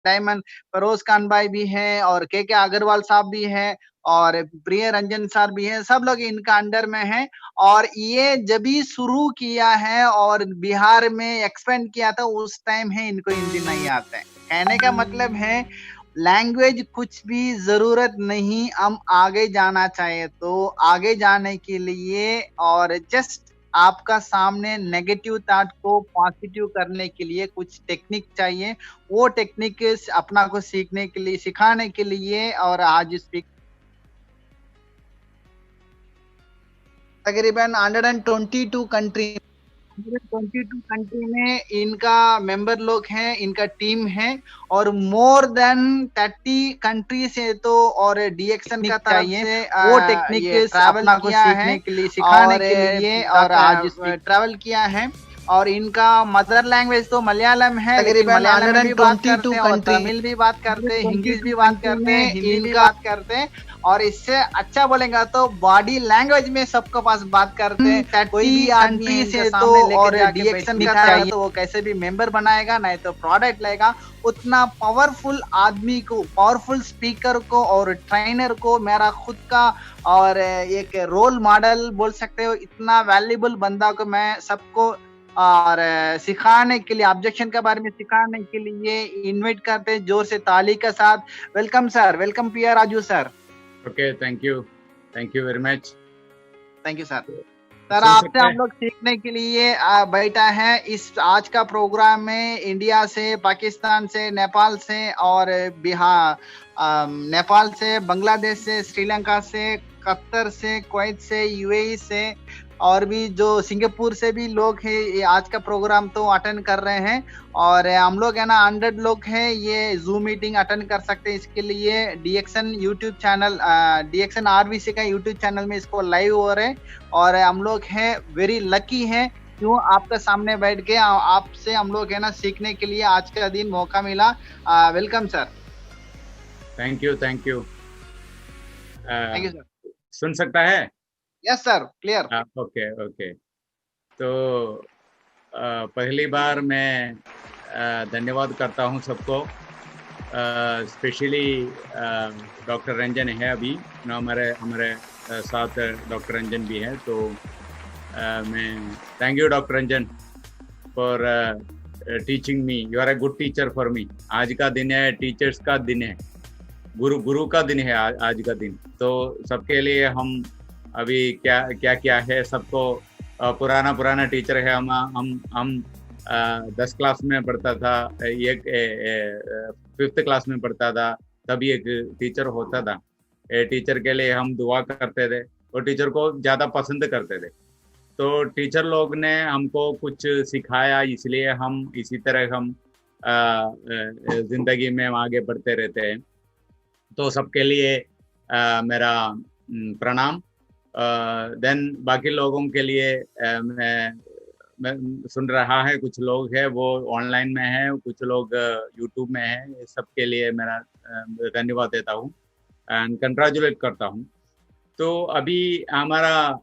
Diamond furrows Khan भाई भी हैं और के अग्रवाल साहब भी हैं और प्रिय रंजन सर भी हैं, सब लोग इनका अंडर में हैं। और ये जब भी शुरू किया है और बिहार में एक्सपेंड किया था उस टाइम है इनको हिंदी नहीं आता है। कहने का मतलब है लैंग्वेज कुछ भी जरूरत नहीं, हम आगे जाना चाहिए तो आगे जाने के लिए और जस्ट आपका सामने नेगेटिव थॉट को पॉजिटिव करने के लिए कुछ टेक्निक चाहिए। वो टेक्निक अपना को सीखने के लिए सिखाने के लिए और आज स्पीक तकरीबन 122 कंट्री 122 कंट्री में इनका मेंबर लोग हैं, इनका टीम है और मोर देन 30 कंट्री से तो और डीएक्शन का चाहिए से वो टेक्निक अपना को सीखने के लिए सिखाने के लिए और आज ट्रैवल किया है। और इनका मदर लैंग्वेज तो मलयालम है, लेकिन मलयालम में भी बात करते हैं और तमिल भी बात करते हैं, इंग्लिश भी बात करते हैं, हिंदी भी बात करते हैं और इससे अच्छा बोलेगा तो बॉडी लैंग्वेज में सबके पास बात करते हैं। कोई भी आदमी से तो और डीएक्शन का चाहिए तो वो कैसे भी मेंबर बनाएगा, नहीं तो प्रोडक्ट लेगा। उतना पावरफुल आदमी को, पावरफुल स्पीकर को और ट्रेनर को मेरा खुद का और एक रोल मॉडल बोल सकते हो, इतना वैल्यूबल बंदा को मैं सबको और सिखाने के लिए, ऑब्जेक्शन के बारे में सिखाने के लिए इनवाइट करते हैं जोर से ताली के साथ। Welcome sir, welcome PR Raju sir. Okay, thank you very much. Thank you sir. Sir आपसे हम लोग सीखने के लिए बैठा है इस आज का प्रोग्राम में। इंडिया से, पाकिस्तान से, नेपाल से और बिहार, नेपाल से, बांग्लादेश से, श्रीलंका से, कतर से, कुवैत से, यूएई से और भी जो सिंगापुर से भी लोग हैं ये आज का प्रोग्राम तो अटेंड कर रहे हैं। और हम लोग है ना 100 लोग हैं, ये जूम मीटिंग अटेंड कर सकते हैं। इसके लिए डीएक्शन यूट्यूब चैनल, डीएक्शन आरबीसी का यूट्यूब चैनल में इसको लाइव हो रहे हैं और हम लोग हैं वेरी लकी हैं क्यों आपके सामने बैठ के आपसे हम लोग है ना सीखने के लिए आज का दिन मौका मिला। Welcome sir. Thank you thank you sir. सुन सकता है? Yes sir, clear. ओके। तो पहली बार मैं धन्यवाद करता हूँ सबको, स्पेशली डॉक्टर रंजन है अभी ना, हमारे साथ डॉक्टर रंजन भी है। तो मैं thank you doctor Ranjan for teaching me. You are a good teacher for me. आज का दिन है टीचर्स का दिन है, गुरु का दिन है आज का दिन। तो सबके लिए हम अभी क्या है, सबको पुराना टीचर है। हम 10 क्लास में पढ़ता था, एक 5th क्लास में पढ़ता था, तभी एक टीचर होता था। टीचर के लिए हम दुआ करते थे और टीचर को ज़्यादा पसंद करते थे। तो टीचर लोग ने हमको कुछ सिखाया, इसलिए हम इसी तरह हम ज़िंदगी में आगे बढ़ते रहते हैं। तो सबके लिए मेरा प्रणाम। देन बाकी लोगों के लिए मैं सुन रहा है, कुछ लोग हैं वो ऑनलाइन में है, कुछ लोग यूट्यूब में है, सबके लिए मेरा धन्यवाद देता हूँ एंड कंग्रेचुलेट करता हूँ। तो अभी हमारा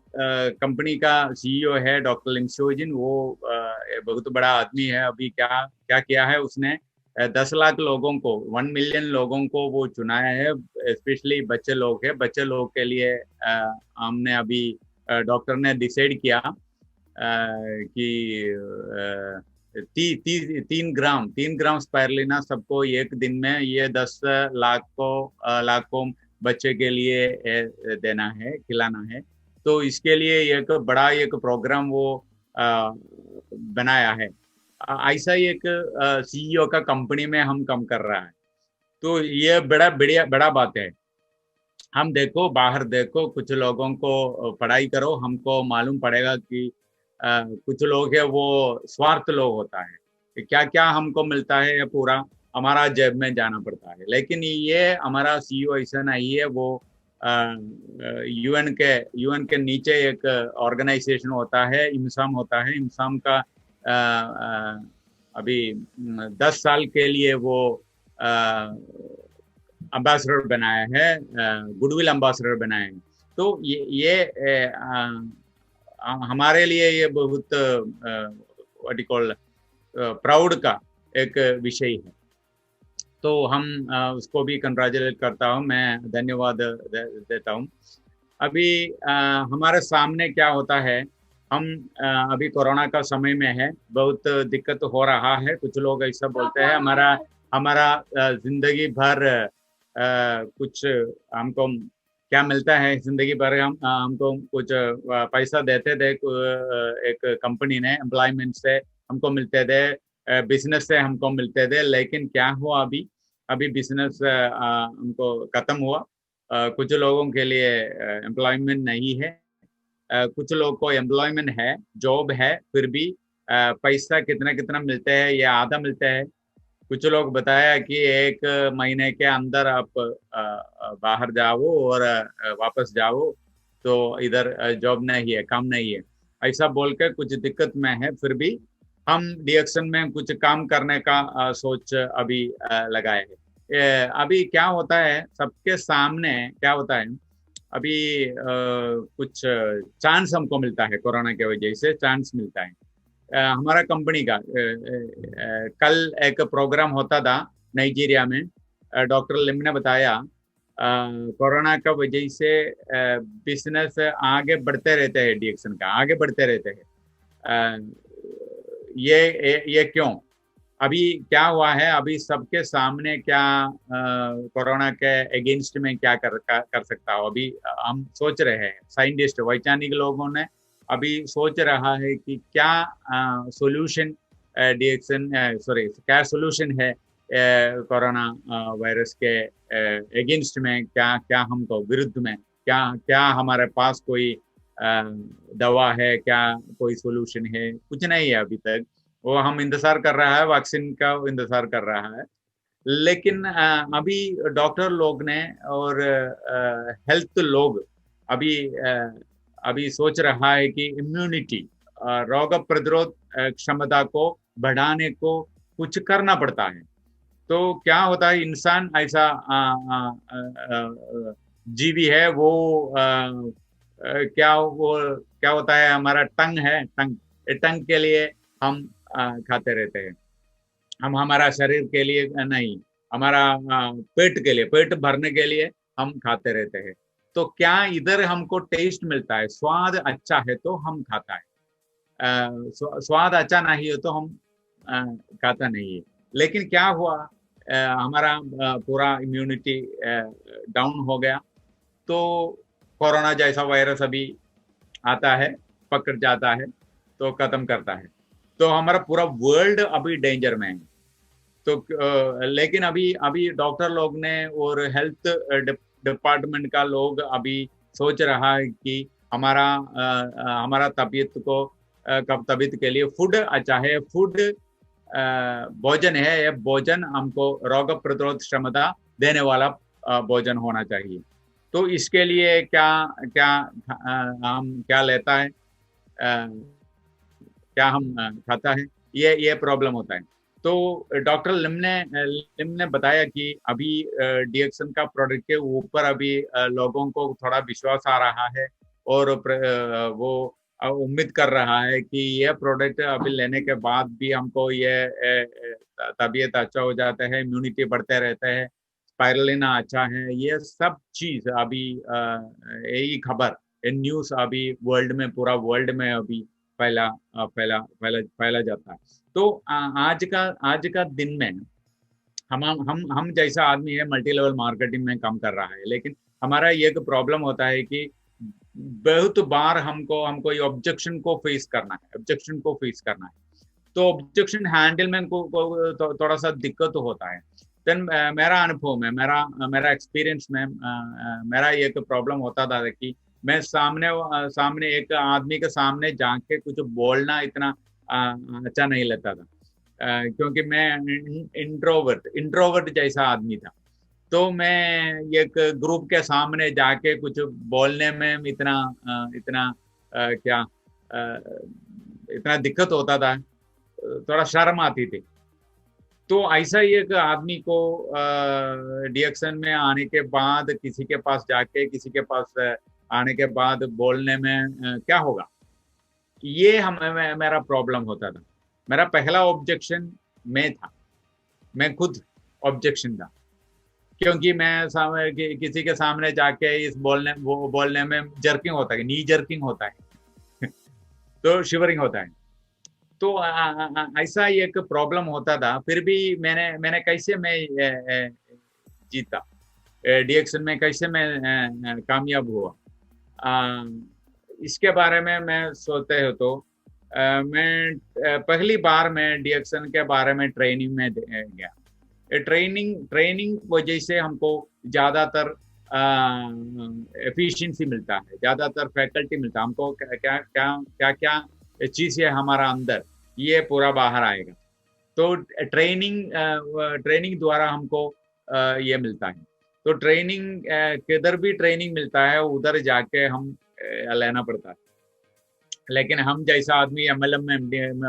कंपनी का सीईओ है डॉक्टर लिंगशोजिन, वो बहुत बड़ा आदमी है। अभी क्या किया है उसने, 10 लाख लोगों को, 1 मिलियन लोगों को वो चुनाया है। स्पेशली बच्चे लोग हैं, बच्चे लोग के लिए हमने अभी डॉक्टर ने डिसाइड किया कि 3 ग्राम स्पाइरुलिना सबको एक दिन में ये 10 लाखों बच्चे के लिए देना है, खिलाना है। तो इसके लिए एक प्रोग्राम वो बनाया है। ऐसा एक सीईओ का कंपनी में हम काम कर रहा है, तो ये बड़ा बात है। हम देखो, बाहर देखो, कुछ लोगों को पढ़ाई करो, हमको मालूम पड़ेगा कि कुछ लोग है वो स्वार्थ लोग होता है, क्या क्या हमको मिलता है पूरा हमारा जेब में जाना पड़ता है। लेकिन ये हमारा सीईओ ऐसा नहीं है। वो यूएन के नीचे एक ऑर्गेनाइजेशन होता है, इमसाम होता है। इमसाम का अभी 10 साल के लिए वो एम्बेसडर बनाया है, गुडविल एम्बेसडर बनाया है। तो ये हमारे लिए ये बहुत व्हाट यू कॉल प्राउड का एक विषय है। तो हम उसको भी कंग्रेचुलेट करता हूँ, मैं धन्यवाद देता हूँ। अभी हमारे सामने क्या होता है, हम अभी कोरोना का समय में है, बहुत दिक्कत हो रहा है। कुछ लोग ऐसा बोलते हैं हमारा हमारा जिंदगी भर कुछ हमको क्या मिलता है, जिंदगी भर हमको कुछ पैसा देते थे, एक कंपनी ने एम्प्लॉयमेंट से हमको मिलते थे, बिजनेस से हमको मिलते थे। लेकिन क्या हुआ, अभी अभी बिजनेस हमको खत्म हुआ। कुछ लोगों के लिए एम्प्लॉयमेंट नहीं है, कुछ लोगों को एम्प्लॉयमेंट है, जॉब है, फिर भी पैसा कितना कितना मिलते हैं, या आधा मिलते हैं। कुछ लोग बताया कि एक महीने के अंदर आप बाहर जाओ और वापस जाओ, तो इधर जॉब नहीं है, काम नहीं है, ऐसा बोल के कुछ दिक्कत में है। फिर भी हम डीएक्शन में कुछ काम करने का सोच अभी लगाए है। अभी क्या होता है, सबके सामने क्या होता है, अभी कुछ चांस हमको मिलता है, कोरोना के वजह से चांस मिलता है। हमारा कंपनी का कल एक प्रोग्राम होता था नाइजीरिया में। डॉक्टर लिम ने बताया कोरोना का वजह से बिजनेस आगे बढ़ते रहते हैं, डीएक्शन का आगे बढ़ते रहते हैं। ये क्यों? अभी क्या हुआ है, अभी सबके सामने क्या कोरोना के अगेंस्ट में क्या कर सकता हो, अभी हम सोच रहे हैं, साइंटिस्ट वैज्ञानिक लोगों ने अभी सोच रहा है कि क्या सोल्यूशन डीएक्शन सॉरी क्या सोल्यूशन है कोरोना वायरस के अगेंस्ट में, क्या क्या हमको विरुद्ध में क्या क्या हमारे पास कोई दवा है, क्या कोई सोल्यूशन है? कुछ नहीं है अभी तक। वो हम इंतजार कर रहा है, वैक्सीन का इंतजार कर रहा है। लेकिन अभी डॉक्टर लोग ने और हेल्थ लोग अभी अभी सोच रहा है कि इम्यूनिटी, रोग प्रतिरोध क्षमता को बढ़ाने को कुछ करना पड़ता है। तो क्या होता है, इंसान ऐसा जीवी है, वो क्या होता है, हमारा टंग है, टंग के लिए हम खाते रहते हैं। हम हमारा शरीर के लिए नहीं, हमारा पेट के लिए, पेट भरने के लिए हम खाते रहते हैं। तो क्या इधर हमको टेस्ट मिलता है, स्वाद अच्छा है तो हम खाता है, स्वाद अच्छा नहीं हो तो हम खाता नहीं है। लेकिन क्या हुआ, हमारा पूरा इम्यूनिटी डाउन हो गया, तो कोरोना जैसा वायरस अभी आता है, पकड़ जाता है, तो खत्म करता है। तो हमारा पूरा वर्ल्ड अभी डेंजर में है। तो लेकिन अभी अभी डॉक्टर लोग ने और हेल्थ डिपार्टमेंट का लोग अभी सोच रहा है कि हमारा तबीयत को कब तबीयत के लिए फूड अच्छा है, फूड भोजन है, ये भोजन हमको रोग प्रतिरोध क्षमता देने वाला भोजन होना चाहिए। तो इसके लिए क्या क्या हम क्या लेता है, क्या हम खाता है, ये प्रॉब्लम होता है। तो डॉक्टर लिम ने बताया कि अभी डीएक्शन का प्रोडक्ट के ऊपर अभी लोगों को थोड़ा विश्वास आ रहा है, और वो उम्मीद कर रहा है कि यह प्रोडक्ट अभी लेने के बाद भी हमको ये तबीयत अच्छा हो जाता है, इम्यूनिटी बढ़ते रहते हैं, स्पाइरुलिना अच्छा है, ये सब चीज अभी यही खबर, न्यूज अभी वर्ल्ड में, पूरा वर्ल्ड में अभी फैला जाता है। तो आज का दिन में हम जैसा आदमी है, मल्टी लेवल मार्केटिंग में काम कर रहा है, लेकिन हमारा ये एक प्रॉब्लम होता है कि बहुत बार हमको हमको ये ऑब्जेक्शन को फेस करना है, ऑब्जेक्शन को फेस करना है। तो ऑब्जेक्शन हैंडल में को थोड़ा सा दिक्कत होता है। देन मेरा अनुभव में, मेरा एक्सपीरियंस में मेरा एक प्रॉब्लम होता था कि मैं सामने एक आदमी के सामने जाके कुछ बोलना इतना अच्छा नहीं लगता था, क्योंकि मैं इंट्रोवर्ट जैसा आदमी था। तो मैं एक ग्रुप के सामने जाके कुछ बोलने में इतना क्या इतना दिक्कत होता था, थोड़ा शर्म आती थी। तो ऐसा ही एक आदमी को डीएक्शन में आने के बाद, किसी के पास जाके, किसी के पास आने के बाद बोलने में क्या होगा, ये मेरा प्रॉब्लम होता था। मेरा पहला ऑब्जेक्शन मैं था, मैं खुद ऑब्जेक्शन था, क्योंकि मैं किसी के सामने जाके इस बोलने में जर्किंग होता है, नी जर्किंग होता है तो शिवरिंग होता है। तो ऐसा एक प्रॉब्लम होता था। फिर भी मैंने कैसे मैं जीता, डीएक्शन में कैसे मैं कामयाब हुआ, इसके बारे में मैं सोचते हो तो मैं पहली बार मैं डीएक्शन के बारे में ट्रेनिंग में गया। ट्रेनिंग वजह से हमको ज़्यादातर एफिशिएंसी मिलता है, ज़्यादातर फैकल्टी मिलता है हमको, क्या क्या क्या क्या चीज़ है हमारा अंदर, ये पूरा बाहर आएगा। तो ट्रेनिंग द्वारा हमको ये मिलता है। तो ट्रेनिंग किधर भी ट्रेनिंग मिलता है उधर जाके हम लेना पड़ता है। लेकिन हम जैसा आदमी एमएलएम में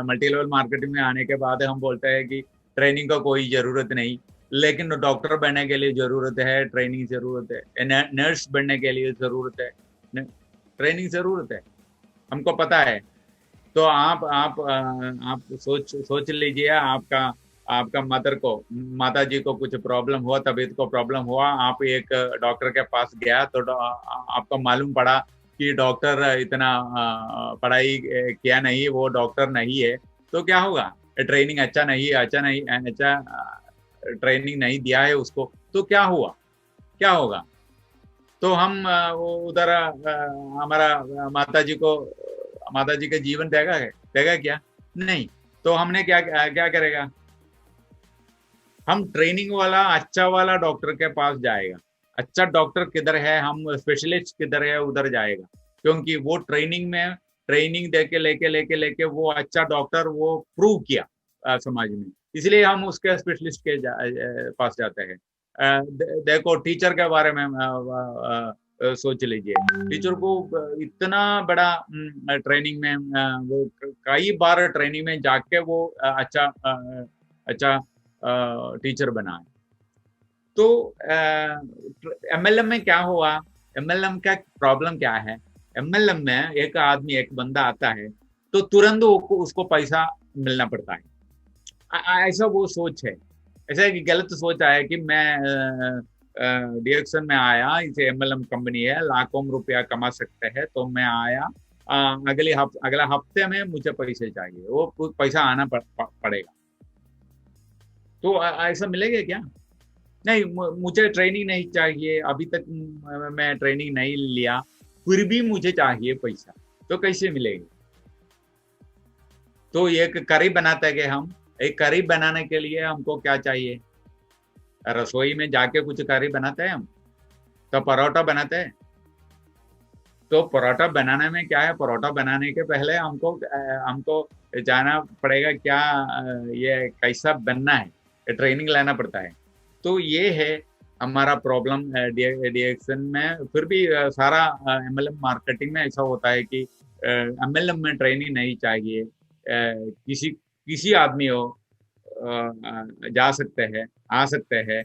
मल्टी लेवल मार्केटिंग में आने के बाद हम बोलते हैं कि ट्रेनिंग का कोई ज़रूरत नहीं, लेकिन डॉक्टर बनने के लिए ज़रूरत है, ट्रेनिंग ज़रूरत है, नर्स बनने के लिए ज़रूरत है, ट्रेनिंग ज़रूरत है, हमको पता है। तो आप सोच लीजिए, आपका माता जी को कुछ प्रॉब्लम हुआ, तबीयत को प्रॉब्लम हुआ, आप एक डॉक्टर के पास गया तो आपको मालूम पड़ा कि डॉक्टर इतना पढ़ाई किया नहीं, वो डॉक्टर नहीं है, तो क्या होगा? ट्रेनिंग अच्छा ट्रेनिंग नहीं दिया है उसको, तो क्या क्या होगा? तो हम उधर हमारा माता जी का जीवन देगा क्या? नहीं। तो हमने क्या करेगा? हम ट्रेनिंग वाला अच्छा वाला डॉक्टर के पास जाएगा। अच्छा डॉक्टर किधर है, हम स्पेशलिस्ट किधर है उधर जाएगा, क्योंकि वो ट्रेनिंग दे के लेके वो अच्छा डॉक्टर वो प्रूव किया समाज में, इसलिए हम उसके स्पेशलिस्ट के पास जाते हैं। देखो टीचर के बारे में सोच लीजिए, टीचर को इतना बड़ा ट्रेनिंग में वो कई बार ट्रेनिंग में जाके वो अच्छा टीचर बना है। तो एमएलएम में क्या हुआ? एमएलएम का प्रॉब्लम क्या है? एमएलएम में एक बंदा आता है तो तुरंत उसको पैसा मिलना पड़ता है। ऐसा वो सोच है, ऐसा एक गलत सोच है कि मैं डायरेक्शन में आया, इसे एमएलएम कंपनी है, लाखों रुपया कमा सकते हैं, तो मैं आया, अगला हफ्ते में मुझे पैसे चाहिए, वो पैसा आना पड़ेगा। तो ऐसा मिलेगा क्या? नहीं, मुझे ट्रेनिंग नहीं चाहिए, अभी तक मैं ट्रेनिंग नहीं लिया, फिर भी मुझे चाहिए पैसा, तो कैसे मिलेगा? तो एक करी बनाते हैं हम, एक करी बनाने के लिए हमको क्या चाहिए? रसोई में जाके कुछ करी बनाते हैं हम, तो परोठा बनाते हैं। तो परोठा बनाने में क्या है? परोठा बनाने के पहले हमको जाना पड़ेगा, क्या ये कैसा बनना है, ट्रेनिंग लेना पड़ता है। तो ये है हमारा प्रॉब्लम डीएक्शन में। फिर भी सारा एमएलएम मार्केटिंग में ऐसा होता है कि एमएलएम में ट्रेनिंग नहीं चाहिए, किसी आदमी हो जा सकते हैं, आ सकते हैं,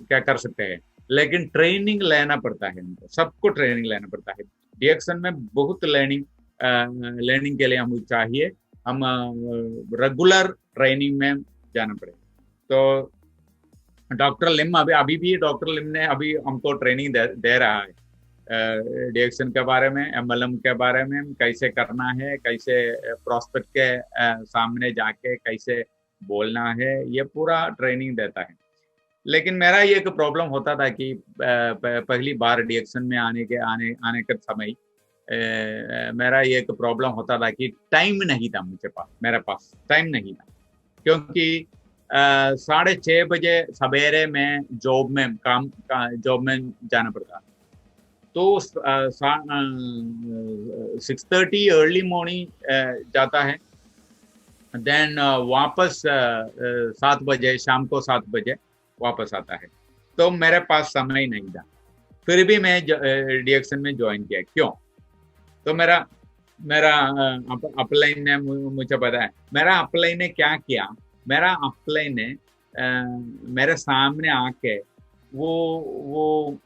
क्या कर सकते हैं, लेकिन ट्रेनिंग लेना पड़ता है, हमको सबको ट्रेनिंग लेना पड़ता है। डीएक्शन में बहुत लर्निंग के लिए हमको चाहिए, हम रेगुलर ट्रेनिंग में जाना पड़ेगा। तो डॉक्टर लिम अभी भी डॉक्टर लिम ने अभी हमको ट्रेनिंग दे रहा है डीएक्शन के बारे में, एमएलएम के बारे में, कैसे करना है, कैसे प्रोस्पेक्ट के सामने जाके कैसे बोलना है, ये पूरा ट्रेनिंग देता है। लेकिन मेरा ये एक प्रॉब्लम होता था कि पहली बार डीएक्शन में आने के समय मेरा ये एक प्रॉब्लम होता था कि टाइम नहीं था मेरे पास टाइम नहीं था, क्योंकि 6:30 बजे सवेरे में जॉब में जाना पड़ता, तो 6:30 अर्ली मॉर्निंग जाता है, देन वापस 7 बजे, शाम को 7 बजे वापस आता है। तो मेरे पास समय नहीं था, फिर भी मैं डीएक्शन में ज्वाइन किया। क्यों? तो मेरा अपलाइन ने, मुझे पता है मेरा अपलाइन ने क्या किया। मेरा अपलाइन ने मेरे सामने आके वो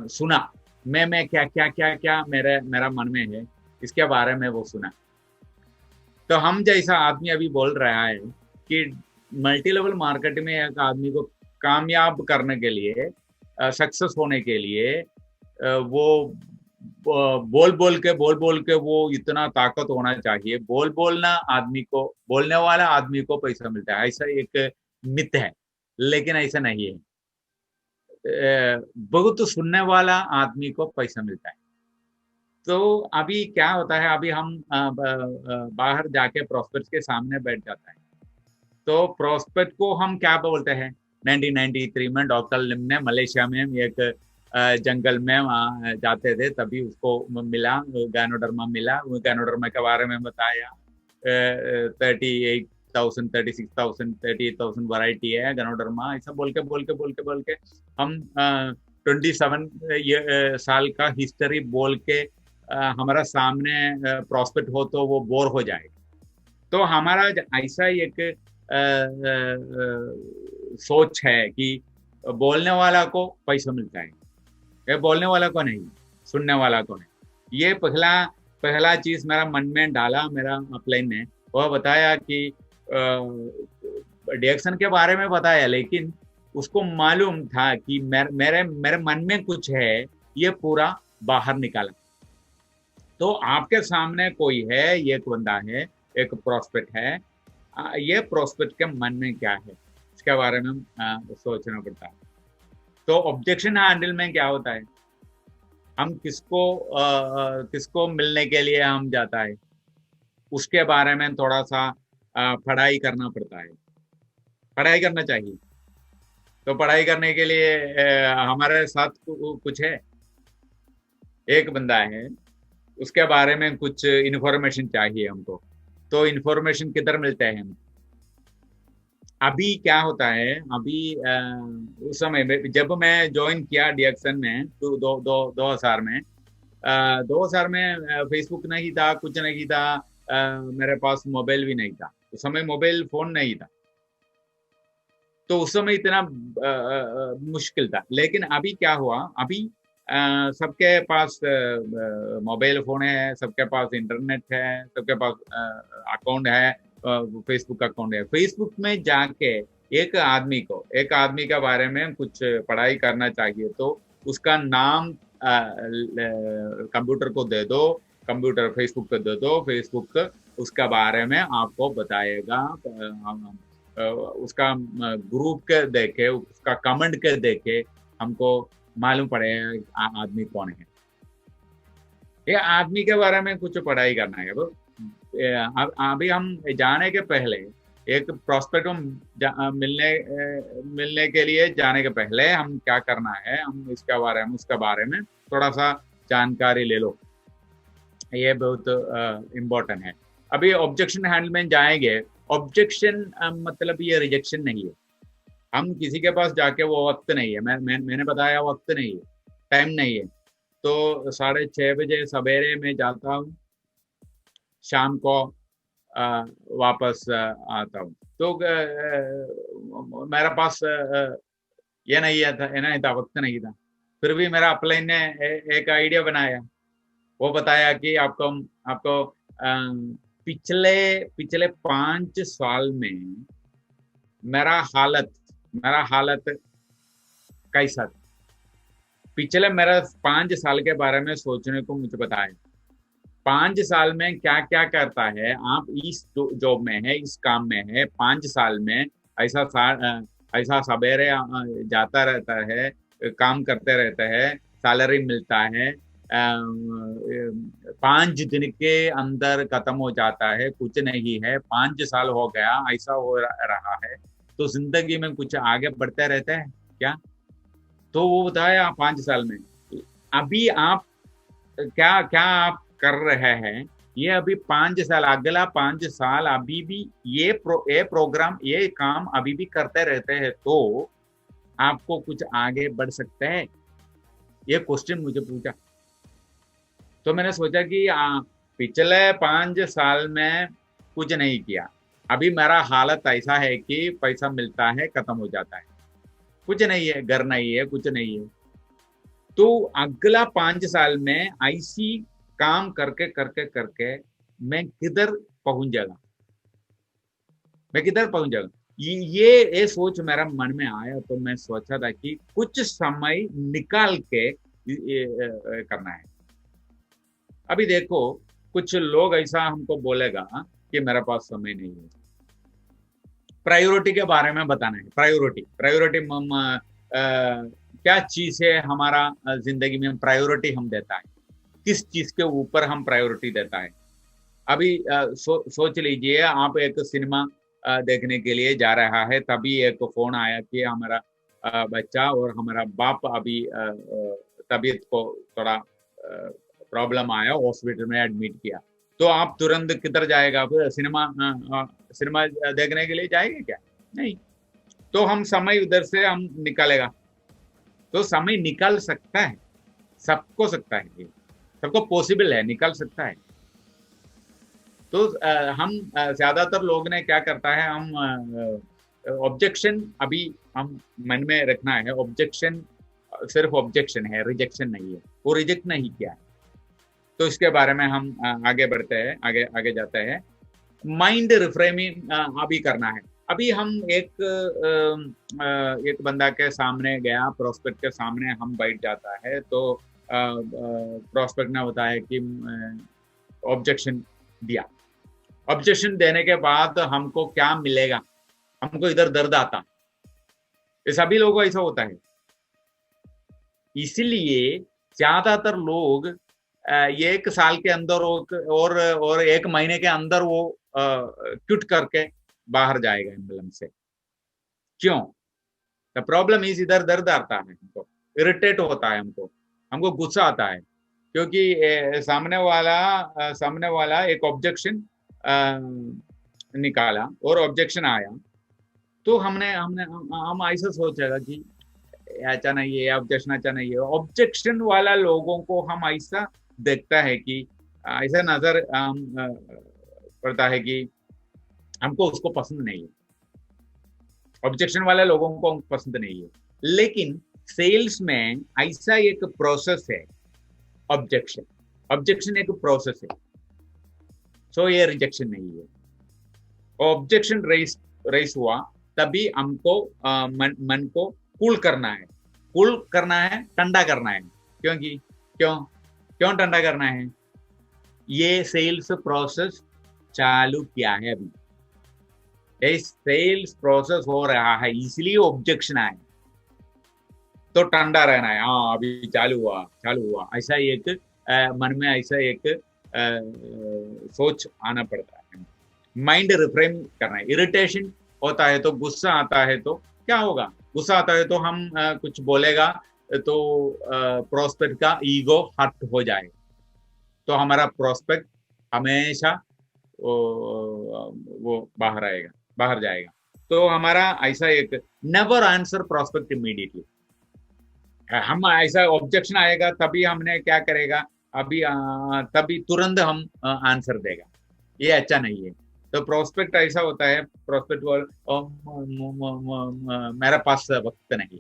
सुना, मैं क्या मेरा मन में है, इसके बारे में वो सुना। तो हम जैसा आदमी अभी बोल रहा है कि मल्टी लेवल मार्केट में एक आदमी को कामयाब करने के लिए, सक्सेस होने के लिए, वो बोल बोल के वो इतना ताकत होना चाहिए। बोलने वाला आदमी को पैसा मिलता है, ऐसा एक मिथ है, लेकिन ऐसा नहीं है। बहुत सुनने वाला आदमी को पैसा मिलता है। तो अभी क्या होता है, अभी हम बाहर जाके प्रोस्पेक्ट के सामने बैठ जाता है, तो प्रोस्पेक्ट को हम क्या बोलते हैं। 1993 में डॉक्टर लिम ने मलेशिया में एक जंगल में वहाँ जाते थे, तभी उसको मिला, गैनोडर्मा मिला। गैनोडर्मा के बारे में बताया, 38,000 36,000 38,000 वैरायटी है गैनोडर्मा। ऐसा बोल के हम 27 साल का हिस्ट्री बोल के हमारा सामने प्रोस्पेक्ट हो तो वो बोर हो जाएगा। तो हमारा ऐसा एक सोच है कि बोलने वाला को पैसा मिलता है, ये बोलने वाला को नहीं, सुनने वाला को नहीं। ये पहला चीज मेरा मन में डाला मेरा अपलाइन ने। वह बताया कि डिएक्शन के बारे में बताया, लेकिन उसको मालूम था कि मेरे मन में कुछ है, ये पूरा बाहर निकाला। तो आपके सामने कोई है, एक बंदा है, एक प्रोस्पेक्ट है, ये प्रोस्पेक्ट के मन में क्या है, इसके बारे में सोचना पड़ता है। तो ऑब्जेक्शन हैंडल में क्या होता है, हम किसको मिलने के लिए हम जाता है, उसके बारे में थोड़ा सा पढ़ाई करना पड़ता है, पढ़ाई करना चाहिए। तो पढ़ाई करने के लिए हमारे साथ कुछ है, एक बंदा है, उसके बारे में कुछ इन्फॉर्मेशन चाहिए हमको। तो इन्फॉर्मेशन किधर मिलते हैं हम। अभी क्या होता है, अभी उस समय जब मैं ज्वाइन किया डिएक्शन में, तो 2000 में, 2000 में फेसबुक नहीं था, कुछ नहीं था, मेरे पास मोबाइल भी नहीं था उस समय, मोबाइल फोन नहीं था। तो उस समय इतना मुश्किल था। लेकिन अभी क्या हुआ, अभी सबके पास मोबाइल फोन है, सबके पास इंटरनेट है, सबके पास अकाउंट है, फेसबुक अकाउंट है। फेसबुक में जाके एक आदमी के बारे में कुछ पढ़ाई करना चाहिए, तो उसका नाम कंप्यूटर को दे दो, कंप्यूटर फेसबुक को दे दो, फेसबुक उसका बारे में आपको बताएगा। उसका ग्रुप के देखे, उसका कमेंट के देखे हमको मालूम पड़ेगा आदमी कौन है। ये आदमी के बारे में कुछ पढ़ाई करना है। अभी हम जाने के पहले, एक प्रोस्पेक्ट मिलने के लिए जाने के पहले हम क्या करना है, हम इसके बारे में उसके बारे में थोड़ा सा जानकारी ले लो, ये बहुत इम्पोर्टेंट है। अभी ऑब्जेक्शन हैंडल में जाएंगे। ऑब्जेक्शन मतलब ये रिजेक्शन नहीं है। हम किसी के पास जाके, वो वक्त नहीं है, मैंने बताया वक्त नहीं है, टाइम नहीं है। तो 6:30 बजे सवेरे में जाता हूँ, शाम को वापस आता हूँ। तो मेरे पास ये नहीं था, वक्त नहीं था। फिर भी मेरा अपलाइन ने एक आइडिया बनाया। वो बताया कि आपको पिछले 5 साल में मेरा हालत कैसा था, पिछले मेरा 5 साल के बारे में सोचने को मुझे बताया। 5 साल में क्या क्या करता है, आप इस जॉब में है, इस काम में है, 5 साल में ऐसा सवेरे जाता रहता है, काम करते रहते हैं, सैलरी मिलता है, 5 दिन के अंदर खत्म हो जाता है, कुछ नहीं है, 5 साल हो गया, ऐसा हो रहा है। तो जिंदगी में कुछ आगे बढ़ते रहते हैं क्या। तो वो बताया 5 साल में अभी आप क्या आप कर रहे हैं, ये अभी 5 साल, अगला 5 साल अभी भी ये प्रोग्राम, ये काम अभी भी करते रहते हैं, तो आपको कुछ आगे बढ़ सकते हैं। ये क्वेश्चन मुझे पूछा। तो मैंने सोचा कि पिछले 5 साल में कुछ नहीं किया, अभी मेरा हालत ऐसा है कि पैसा मिलता है, खत्म हो जाता है, कुछ नहीं है, घर नहीं है, कुछ नहीं है। तो अगला 5 साल में ऐसी काम करके करके करके मैं किधर पहुंच जाऊंगा, ये सोच मेरा मन में आया, तो मैं सोचा था कि कुछ समय निकाल के करना है। अभी देखो, कुछ लोग ऐसा हमको बोलेगा कि मेरे पास समय नहीं है। प्रायोरिटी के बारे में बताना है। प्रायोरिटी प्रायोरिटी क्या चीज है हमारा जिंदगी में प्रायोरिटी हम देता है, किस चीज के ऊपर हम प्रायोरिटी देता है। अभी सोच लीजिए, आप एक सिनेमा देखने के लिए जा रहा है, तभी एक फोन आया कि हमारा बच्चा और हमारा बाप अभी तबीयत को थोड़ा प्रॉब्लम आया, हॉस्पिटल में एडमिट किया। तो आप तुरंत किधर जाएगा? सिनेमा देखने के लिए जाएंगे क्या? नहीं। तो हम समय उधर से हम निकालेगा। तो समय निकाल सकता है, सबको सकता है, ये सबको पॉसिबल है, निकाल सकता है। तो हम ज्यादातर लोग ने क्या करता है, हम ऑब्जेक्शन अभी हम मन में रखना है। ऑब्जेक्शन सिर्फ ऑब्जेक्शन है, रिजेक्शन नहीं है। वो रिजेक्ट नहीं किया है। तो इसके बारे में हम आगे बढ़ते हैं, आगे आगे जाते हैं। माइंड रिफ्रेमिंग अभी करना है। अभी हम एक बंदा के सामने गया, प्रोस्पेक्ट के सामने हम बैठ जाता है, तो प्रोस्पेक्ट ने बताया कि ऑब्जेक्शन दिया। ऑब्जेक्शन देने के बाद हमको क्या मिलेगा? हमको इधर दर्द आता। ये सभी लोगों को ऐसा होता है। इसलिए ज्यादातर लोग एक साल के अंदर और एक महीने के अंदर वो क्विट करके बाहर जाएगा एम्बुलेंस से। क्यों? द प्रॉब्लम इज, इधर दर्द आता है, हमको इरिटेट होता है, हमको गुस्सा आता है, क्योंकि सामने वाला एक ऑब्जेक्शन निकाला और ऑब्जेक्शन आया। तो हम ऐसा सोचेगा कि अच्छा नहीं है, ऑब्जेक्शन अच्छा नहीं है। ऑब्जेक्शन वाला लोगों को हम ऐसा देखता है कि ऐसा नजर पड़ता है कि हमको उसको पसंद नहीं है। ऑब्जेक्शन वाले लोगों को पसंद नहीं है। लेकिन सेल्स में ऐसा एक प्रोसेस है, ऑब्जेक्शन एक प्रोसेस है। सो ये रिजेक्शन नहीं है। ऑब्जेक्शन रेस हुआ, तभी हमको मन को कूल करना है, ठंडा करना है। क्यों ठंडा करना है? ये सेल्स प्रोसेस चालू किया है अभी, ये सेल्स प्रोसेस हो रहा है, इसलिए ऑब्जेक्शन आए, तो ठंडा रहना है। हाँ, अभी चालू हुआ। ऐसा एक मन में ऐसा एक सोच आना पड़ता है। माइंड रिफ्रेम करना है। इरिटेशन होता है तो, गुस्सा आता है तो क्या होगा? गुस्सा आता है तो हम कुछ बोलेगा तो प्रोस्पेक्ट का ईगो हर्ट हो जाएगा। तो हमारा प्रोस्पेक्ट हमेशा वो बाहर जाएगा। तो हमारा ऐसा एक नेवर आंसर प्रोस्पेक्ट इमीडिएटली। हम ऐसा ऑब्जेक्शन आएगा तभी हमने क्या करेगा, अभी तभी तुरंत हम आंसर देगा, ये अच्छा नहीं है। तो प्रोस्पेक्ट ऐसा होता है, प्रोस्पेक्ट मेरे पास वक्त नहीं,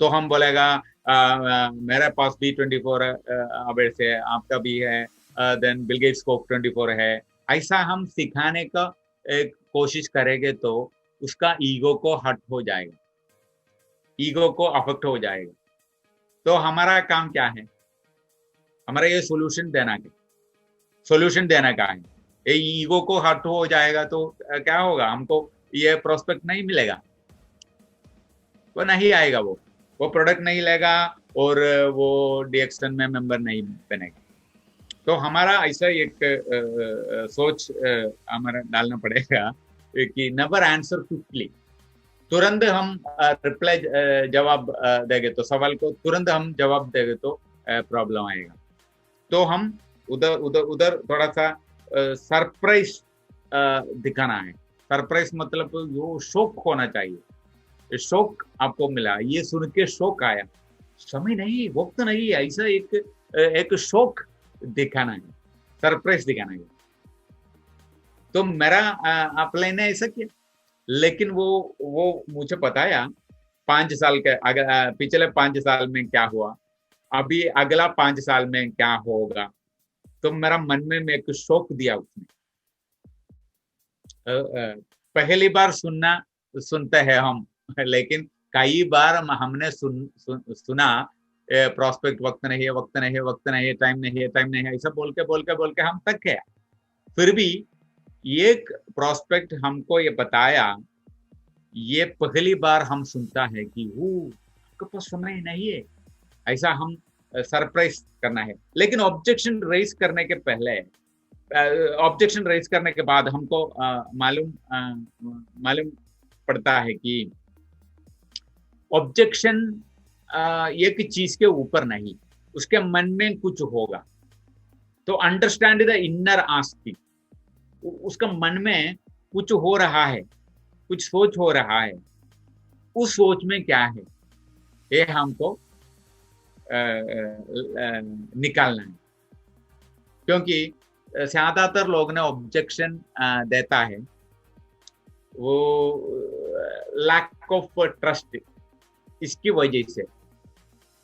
तो हम बोलेगा मेरे पास भी 24 आवर्स है, आपका भी है, देन बिल गेट्स को 24 है। ऐसा हम सिखाने का कोशिश करेंगे तो उसका ईगो को हर्ट हो जाएगा, ईगो को अफेक्ट हो जाएगा। तो हमारा काम क्या है? हमारा ये सोल्यूशन देना का है। ये ईगो को हर्ट हो जाएगा तो क्या होगा? हमको ये प्रोस्पेक्ट नहीं मिलेगा, वो नहीं आएगा, वो प्रोडक्ट नहीं लेगा और वो डीएक्सएन में मेंबर नहीं बनेगा। तो हमारा ऐसा एक सोच हमारा डालना पड़ेगा कि नेवर आंसर क्विकली। तुरंत हम रिप्लाई जवाब देंगे तो, सवाल को तुरंत हम जवाब देंगे तो प्रॉब्लम आएगा। तो हम उधर थोड़ा सा सरप्राइज दिखाना है। सरप्राइज मतलब वो शौक होना चाहिए। शौक आपको मिला, ये सुन के शौक आया, समय नहीं, वक्त नहीं, ऐसा एक शौक दिखाना है, सरप्राइज दिखाना है। तो मेरा अपलाइन ने ऐसा किया, लेकिन वो मुझे बताया 5 साल के पिछले 5 साल में क्या हुआ, अभी अगला 5 साल में क्या होगा। तो मेरा मन में एक शौक दिया उसने। पहली बार सुनना सुनते हैं हम, लेकिन कई बार हमने सुना प्रोस्पेक्ट वक्त नहीं है, वक्त नहीं है, वक्त नहीं है, टाइम नहीं है, टाइम नहीं है, ऐसा बोल के हम थक गए। फिर भी एक प्रोस्पेक्ट हमको ये बताया, ये पहली बार हम सुनता है कि वो आपके पास समय नहीं है, ऐसा हम सरप्राइज करना है। लेकिन ऑब्जेक्शन रेज करने के पहले, ऑब्जेक्शन रेज करने के बाद हमको मालूम पड़ता है कि ऑब्जेक्शन एक चीज के ऊपर नहीं, उसके मन में कुछ होगा। तो अंडरस्टैंड द इनर आस्किंग, उसका मन में कुछ हो रहा है, कुछ सोच हो रहा है, उस सोच में क्या है ये हमको निकालना है। क्योंकि ज्यादातर लोग ने ऑब्जेक्शन देता है वो लैक ऑफ ट्रस्ट, इसकी वजह से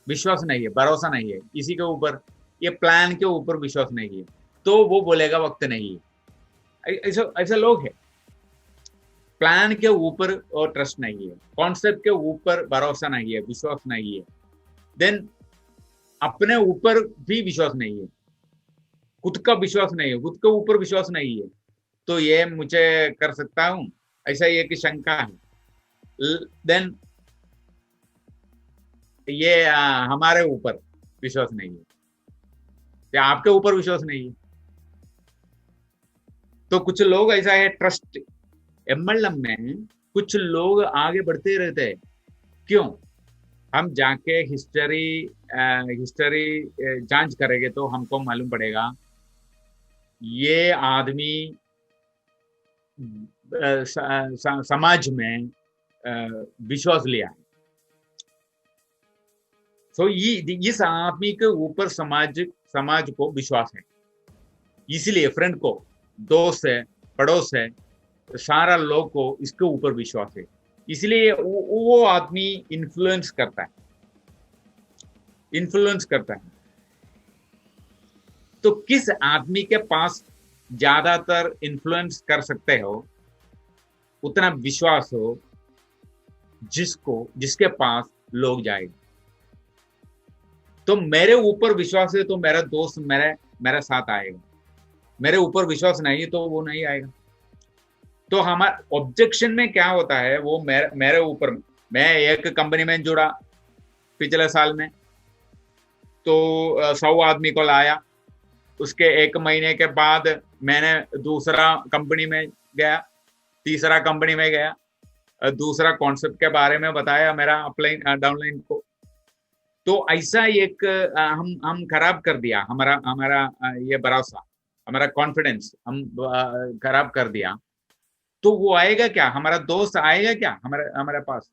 विश्वास नहीं है, भरोसा नहीं है किसी के ऊपर, ये प्लान के ऊपर विश्वास नहीं है, तो वो बोलेगा वक्त नहीं है। ऐसे लोग हैं, प्लान के ऊपर और ट्रस्ट नहीं है, कॉन्सेप्ट के ऊपर भरोसा नहीं है, विश्वास नहीं है, देन अपने ऊपर भी विश्वास नहीं है, खुद का विश्वास नहीं है, खुद के ऊपर विश्वास नहीं है, तो ये मुझे कर सकता हूं, ऐसा एक शंका है। देन ये हमारे ऊपर विश्वास नहीं है या आपके ऊपर विश्वास नहीं है। तो कुछ लोग ऐसा है, ट्रस्ट एमएलएम में कुछ लोग आगे बढ़ते रहते हैं। क्यों? हम जाके हिस्ट्री जांच करेंगे तो हमको मालूम पड़ेगा ये आदमी समाज में विश्वास लिया है। तो इस आदमी के ऊपर समाज को विश्वास है, इसलिए फ्रेंड को, दोस्त है, पड़ोस है, सारा लोग को इसके ऊपर विश्वास है, इसलिए वो आदमी इन्फ्लुएंस करता है। तो किस आदमी के पास ज्यादातर इन्फ्लुएंस कर सकते हो, उतना विश्वास हो, जिसके पास लोग जाएंगे। तो मेरे ऊपर विश्वास है तो मेरा दोस्त मेरे साथ आएगा, मेरे ऊपर विश्वास नहीं है तो वो नहीं आएगा। तो हमारा ऑब्जेक्शन में क्या होता है, वो मेरे ऊपर। मैं एक कंपनी में जुड़ा पिछले साल में, तो 100 आदमी को लाया, उसके 1 महीने के बाद मैंने दूसरा कंपनी में गया, तीसरा कंपनी में गया, दूसरा कॉन्सेप्ट के बारे में बताया मेरा अपलाइन डाउनलाइन को। तो ऐसा एक हम खराब कर दिया, हमारा ये भरोसा, हमारा कॉन्फिडेंस हम खराब कर दिया। तो वो आएगा क्या, हमारा दोस्त आएगा क्या हमारे पास?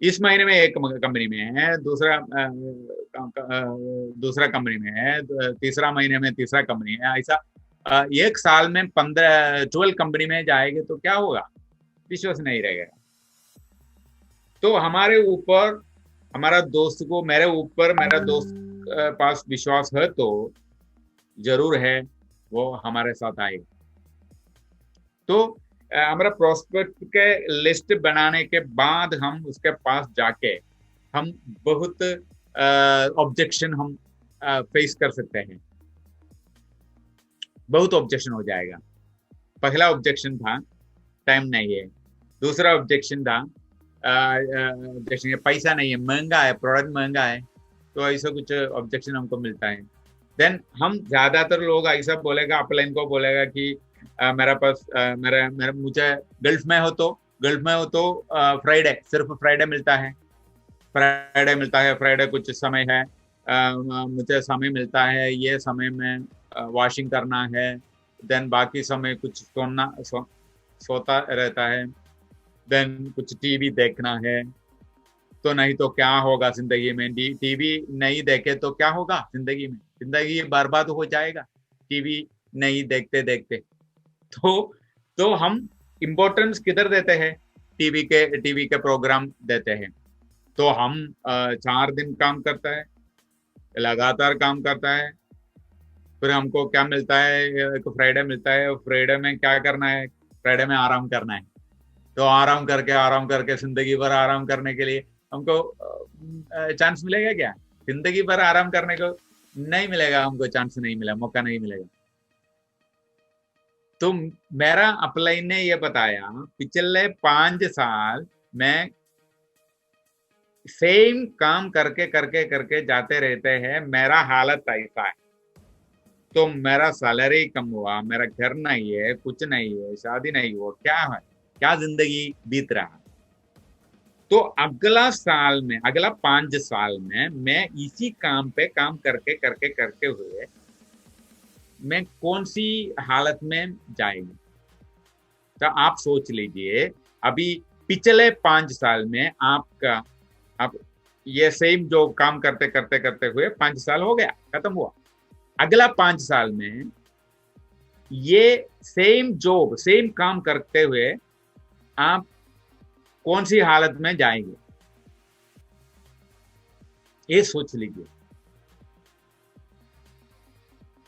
इस महीने में एक कंपनी में है, दूसरा कंपनी में है, तीसरा महीने में तीसरा कंपनी है, ऐसा एक साल में 12 कंपनी में जाएंगे तो क्या होगा? विश्वास नहीं रहेगा। तो हमारे ऊपर, हमारा दोस्त को, मेरे ऊपर मेरा दोस्त पास विश्वास है तो जरूर है वो हमारे साथ आएगा। तो हमारा प्रोस्पेक्ट के लिस्ट बनाने के बाद हम उसके पास जाके हम बहुत ऑब्जेक्शन हम फेस कर सकते हैं, बहुत ऑब्जेक्शन हो जाएगा। पहला ऑब्जेक्शन था टाइम नहीं है, दूसरा ऑब्जेक्शन था पैसा नहीं है, महंगा है, प्रोडक्ट महंगा है, तो ऐसा कुछ ऑब्जेक्शन हमको मिलता है। देन हम ज्यादातर लोग ऐसा बोलेगा, अपलाइन को बोलेगा कि मेरा पास मुझे गल्फ में हो तो फ्राइडे, सिर्फ फ्राइडे मिलता है, फ्राइडे कुछ समय है, मुझे समय मिलता है, ये समय में वॉशिंग करना है, देन बाकी समय कुछ सोता रहता है, देन कुछ टीवी देखना है। तो नहीं तो क्या होगा जिंदगी में, टीवी नहीं देखे तो क्या होगा जिंदगी में? जिंदगी बर्बाद हो जाएगा टीवी नहीं देखते देखते। तो हम इम्पोर्टेंस किधर देते हैं? टीवी के प्रोग्राम देते हैं। तो हम 4 दिन काम करता है, लगातार काम करता है, फिर हमको क्या मिलता है? एक फ्राइडे मिलता है। फ्राइडे में क्या करना है? फ्राइडे में आराम करना है। तो आराम करके जिंदगी भर आराम करने के लिए हमको चांस मिलेगा क्या? जिंदगी भर आराम करने को नहीं मिलेगा, हमको चांस नहीं मिला, मौका नहीं मिलेगा। तो मेरा अपलाइन ने ये बताया, पिछले 5 साल में सेम काम करके करके करके जाते रहते हैं, मेरा हालत ऐसा है। तो मेरा सैलरी कम हुआ, मेरा घर नहीं है, कुछ नहीं है, शादी नहीं हुआ, क्या है, क्या जिंदगी बीत रहा। तो अगला साल में, अगला 5 साल में मैं इसी काम पे काम करके करके करके हुए मैं कौन सी हालत में जाएगी। तो आप सोच लीजिए, अभी पिछले 5 साल में आपका, आप ये सेम जो काम करते करते करते हुए 5 साल हो गया, खत्म हुआ। अगला 5 साल में ये सेम जॉब, सेम काम करते हुए आप कौन सी हालत में जाएंगे, ये सोच लीजिए।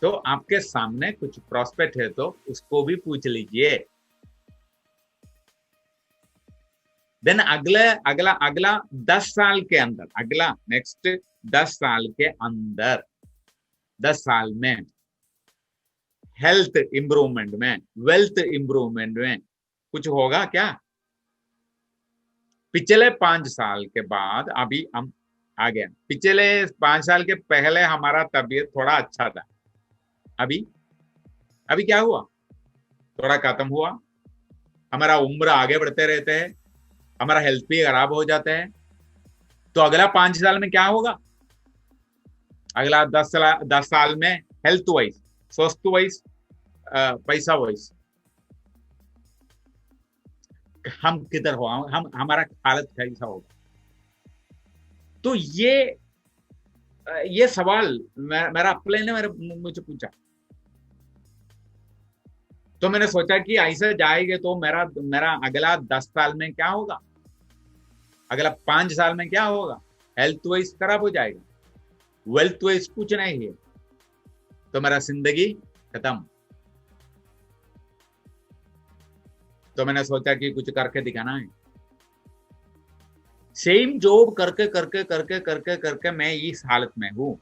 तो आपके सामने कुछ प्रोस्पेक्ट है तो उसको भी पूछ लीजिए। देन अगला अगला 10 साल के अंदर, अगला नेक्स्ट 10 साल के अंदर, 10 साल में हेल्थ इंप्रूवमेंट में, वेल्थ इंप्रूवमेंट में कुछ होगा क्या? पिछले 5 साल के बाद अभी हम आ गए। पिछले 5 साल के पहले हमारा तबीयत थोड़ा अच्छा था, अभी अभी क्या हुआ? थोड़ा खत्म हुआ। हमारा उम्र आगे बढ़ते रहते हैं, हमारा हेल्थ भी खराब हो जाता है। तो अगला 5 साल में क्या होगा? अगला 10 साल में हेल्थ वाइज, स्वास्थ्य वाइज, पैसा वाइज हम किधर हो, हम हमारा हालत कैसा होगा? तो ये सवाल मेरा अपने ने मुझे पूछा। तो मैंने सोचा कि ऐसा जाएंगे तो मेरा मेरा अगला 10 साल में क्या होगा, अगला 5 साल में क्या होगा? हेल्थ वाइज खराब हो जाएगा, वेल्थ वाइज कुछ नहीं है, तो मेरा जिंदगी खत्म। तो मैंने सोचा कि कुछ करके दिखाना है। सेम जॉब करके करके करके करके करके मैं इस हालत में हूं,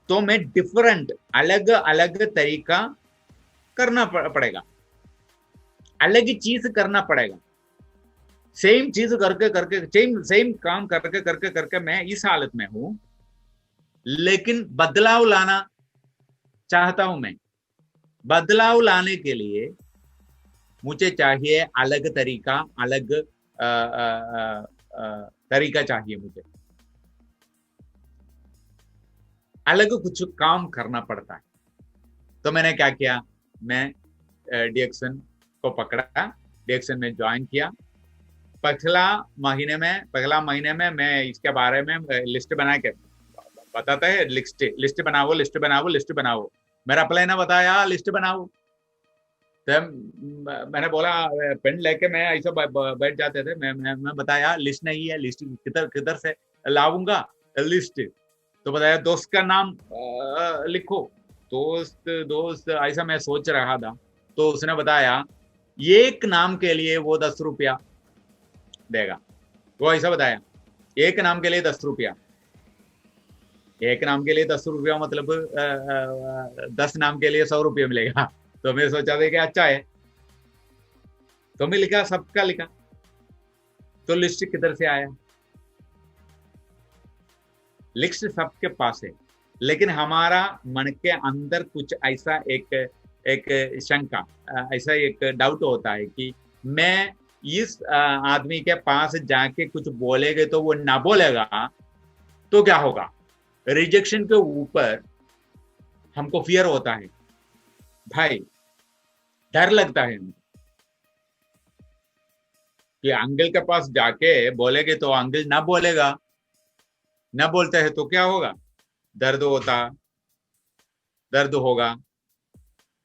तो मैं डिफरेंट, अलग अलग तरीका करना पड़ेगा, अलग चीज करना पड़ेगा। सेम चीज करके करके, सेम काम करके करके करके मैं इस हालत में हूं, लेकिन बदलाव लाना चाहता हूं मैं। बदलाव लाने के लिए मुझे चाहिए अलग तरीका, अलग तरीका चाहिए मुझे, अलग कुछ काम करना पड़ता है। तो मैंने क्या किया, मैं डीएक्सन को पकड़ा, डीएक्सन में ज्वाइन किया। पहला महीने में मैं इसके बारे में लिस्ट बना के बताता है, लिस्ट बनाओ, लिस्ट बनाओ, लिस्ट बनाओ। मेरा अप्लाई ना बताया लिस्ट बनाओ। तो मैंने बोला, पेन लेके मैं ऐसा बैठ जाते थे, मैं बताया लिस्ट नहीं है, लिस्ट किधर किधर से लाऊंगा लिस्ट? तो बताया दोस्त का नाम लिखो। दोस्त ऐसा मैं सोच रहा था, तो उसने बताया एक नाम के लिए वो 10 रुपया देगा। वो ऐसा बताया, एक नाम के लिए 10 रुपया, एक नाम के लिए 10 रुपया मतलब 10 नाम के लिए 100 रुपया मिलेगा। तो मैं सोचा था कि अच्छा है, तो मैं लिखा, सबका लिखा। तो लिस्ट किधर से आया? लिस्ट सबके पास है, लेकिन हमारा मन के अंदर कुछ ऐसा एक शंका, ऐसा एक डाउट होता है कि मैं इस आदमी के पास जाके कुछ बोलेगे तो वो ना बोलेगा तो क्या होगा? रिजेक्शन के ऊपर हमको फियर होता है भाई, डर लगता है कि अंकल के पास जाके बोलेगे तो अंकल ना बोलेगा, ना बोलते हैं तो क्या होगा? दर्द होगा,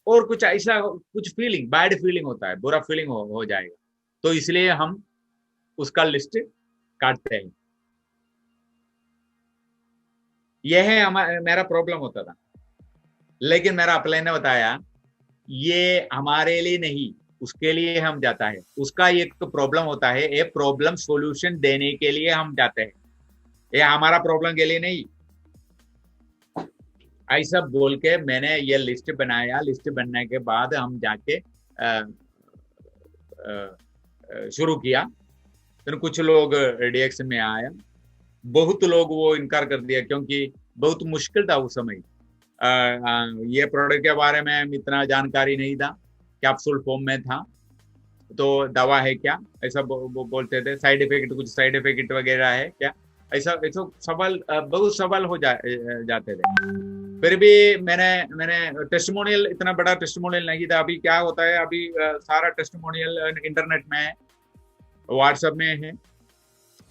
और कुछ ऐसा, कुछ फीलिंग, बैड फीलिंग होता है, बुरा फीलिंग हो जाएगा। तो इसलिए हम उसका लिस्ट काटते हैं। यह है मेरा प्रॉब्लम होता था। लेकिन मेरा अपलाइन ने बताया ये हमारे लिए नहीं, उसके लिए हम जाता है, उसका एक प्रॉब्लम होता है, ये प्रॉब्लम सॉल्यूशन देने के लिए हम जाते हैं, ये हमारा प्रॉब्लम के लिए नहीं। ऐसा बोल के मैंने ये लिस्ट बनाया। लिस्ट बनने के बाद हम जाके शुरू किया। फिर कुछ लोग रिएक्शन में आया, बहुत लोग वो इनकार कर दिया क्योंकि बहुत मुश्किल था उस समय। ये प्रोडक्ट के बारे में इतना जानकारी नहीं था, कैप्सूल फॉर्म में था, तो दवा है क्या ऐसा बोलते थे, साइड इफेक्ट, कुछ साइड इफेक्ट वगैरह है क्या, ऐसा ऐसा सवाल, बहुत सवाल हो जाते थे। फिर भी मैंने टेस्टिमोनियल, इतना बड़ा टेस्टिमोनियल नहीं था। अभी क्या होता है, अभी सारा टेस्टिमोनियल इंटरनेट में है, व्हाट्सएप में है,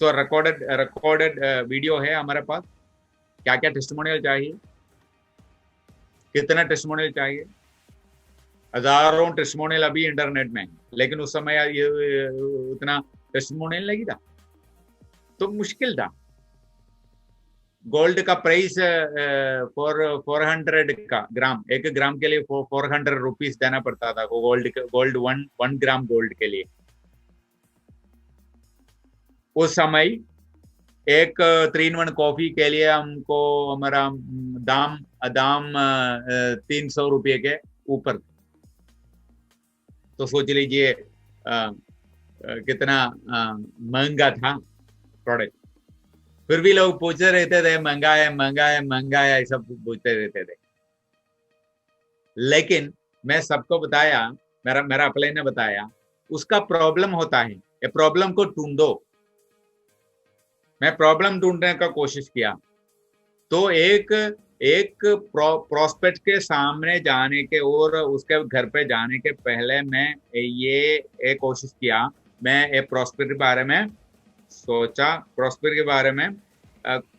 तो रिकॉर्डेड वीडियो है हमारे पास। क्या क्या टेस्टिमोनियल चाहिए, कितना टेस्टिमोनियल चाहिए, हजारों टेस्टिमोनियल अभी इंटरनेट में है, लेकिन उस समय ये उतना टेस्टिमोनियल नहीं था, तो मुश्किल था। गोल्ड का प्राइस 400 का ग्राम, 1 ग्राम के लिए 400 रुपीज देना पड़ता था गोल्ड 1 ग्राम गोल्ड के लिए। उस समय एक 3-in-1 कॉफी के लिए हमको हमारा दाम दाम 300 रुपये के ऊपर। तो सोच लीजिए कितना महंगा था प्रोडक्ट। फिर भी लोग पूछते रहते थे महंगा है महंगा है महंगा है, ऐसा पूछते रहते थे। लेकिन मैं सबको बताया, मेरा अपलाइन ने बताया, उसका प्रॉब्लम होता है, ये प्रॉब्लम को ढूंढो। मैं प्रॉब्लम ढूंढने का कोशिश किया, तो एक प्रोस्पेक्ट के सामने जाने के और उसके घर पे जाने के पहले मैं ये कोशिश किया, मैं ये प्रोस्पेक्ट के बारे में सोचा, प्रोस्पेक्ट के बारे में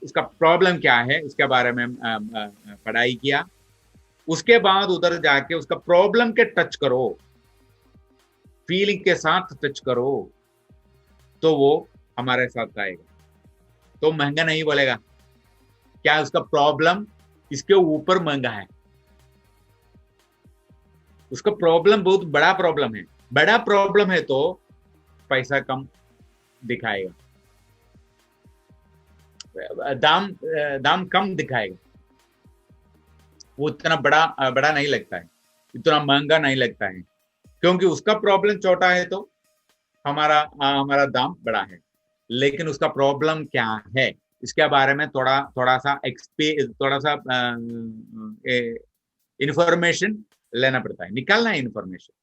उसका प्रॉब्लम क्या है इसके बारे में पढ़ाई किया। उसके बाद उधर जाके उसका प्रॉब्लम के टच करो, फीलिंग के साथ टच करो, तो वो हमारे साथ आएगा। तो महंगा नहीं बोलेगा, क्या उसका प्रॉब्लम इसके ऊपर महंगा है, उसका प्रॉब्लम बहुत बड़ा प्रॉब्लम है, बड़ा प्रॉब्लम है तो पैसा कम दिखाएगा, दाम कम दिखाएगा, वो इतना बड़ा नहीं लगता है, इतना महंगा नहीं लगता है, क्योंकि उसका प्रॉब्लम छोटा है तो हमारा दाम बड़ा है। लेकिन उसका प्रॉब्लम क्या है इसके बारे में थोड़ा सा इंफॉर्मेशन लेना पड़ता है, निकालना है इंफॉर्मेशन।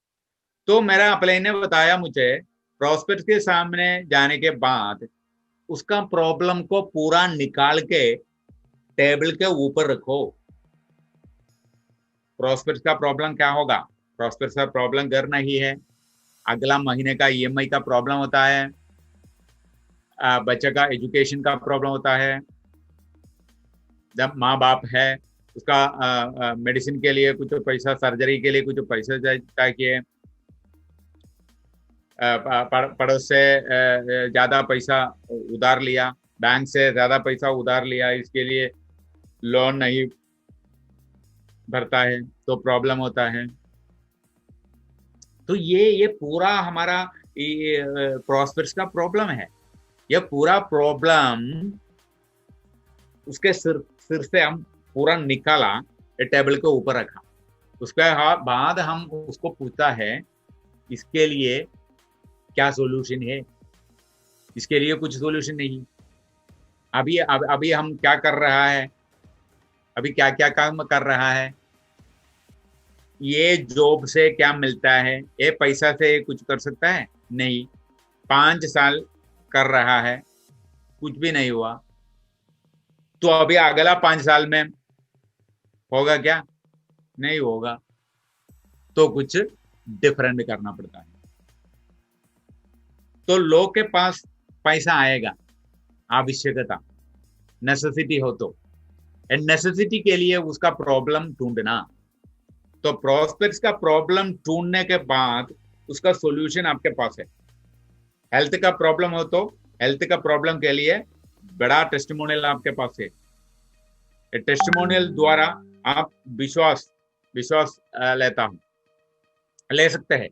तो मेरा अपलाइन ने बताया मुझे, प्रोस्पेक्ट के सामने जाने के बाद उसका प्रॉब्लम को पूरा निकाल के टेबल के ऊपर रखो। प्रोस्पेक्ट का प्रॉब्लम क्या होगा, प्रोस्पेक्ट का प्रॉब्लम घर नहीं है, अगला महीने का ईएमआई का प्रॉब्लम होता है, बच्चे का एजुकेशन का प्रॉब्लम होता है, जब माँ बाप है उसका मेडिसिन के लिए कुछ पैसा, सर्जरी के लिए कुछ पैसा चाहिए, पड़ोस से ज्यादा पैसा उधार लिया, बैंक से ज्यादा पैसा उधार लिया, इसके लिए लोन नहीं भरता है तो प्रॉब्लम होता है। तो ये पूरा हमारा प्रॉस्पेक्ट का प्रॉब्लम है। ये पूरा प्रॉब्लम उसके सिर से हम पूरा निकाला, टेबल के ऊपर रखा। उसके बाद हम उसको पूछता है इसके लिए क्या सॉल्यूशन है, इसके लिए कुछ सॉल्यूशन नहीं। अभी हम क्या कर रहा है, अभी क्या क्या काम कर रहा है, ये जॉब से क्या मिलता है, ये पैसा से कुछ कर सकता है नहीं। 5 साल कर रहा है, कुछ भी नहीं हुआ, तो अभी अगला 5 साल में होगा क्या, नहीं होगा, तो कुछ डिफरेंट करना पड़ता है। तो लोग के पास पैसा आएगा, आवश्यकता, नेसेसिटी हो तो, नेसेसिटी के लिए उसका प्रॉब्लम ढूंढना। तो प्रोस्पेक्ट का प्रॉब्लम ढूंढने के बाद उसका सॉल्यूशन आपके पास है। हेल्थ का प्रॉब्लम हो तो हेल्थ का प्रॉब्लम के लिए बड़ा टेस्टिमोनियल आपके पास है। टेस्टिमोनियल द्वारा आप विश्वास ले सकते हैं,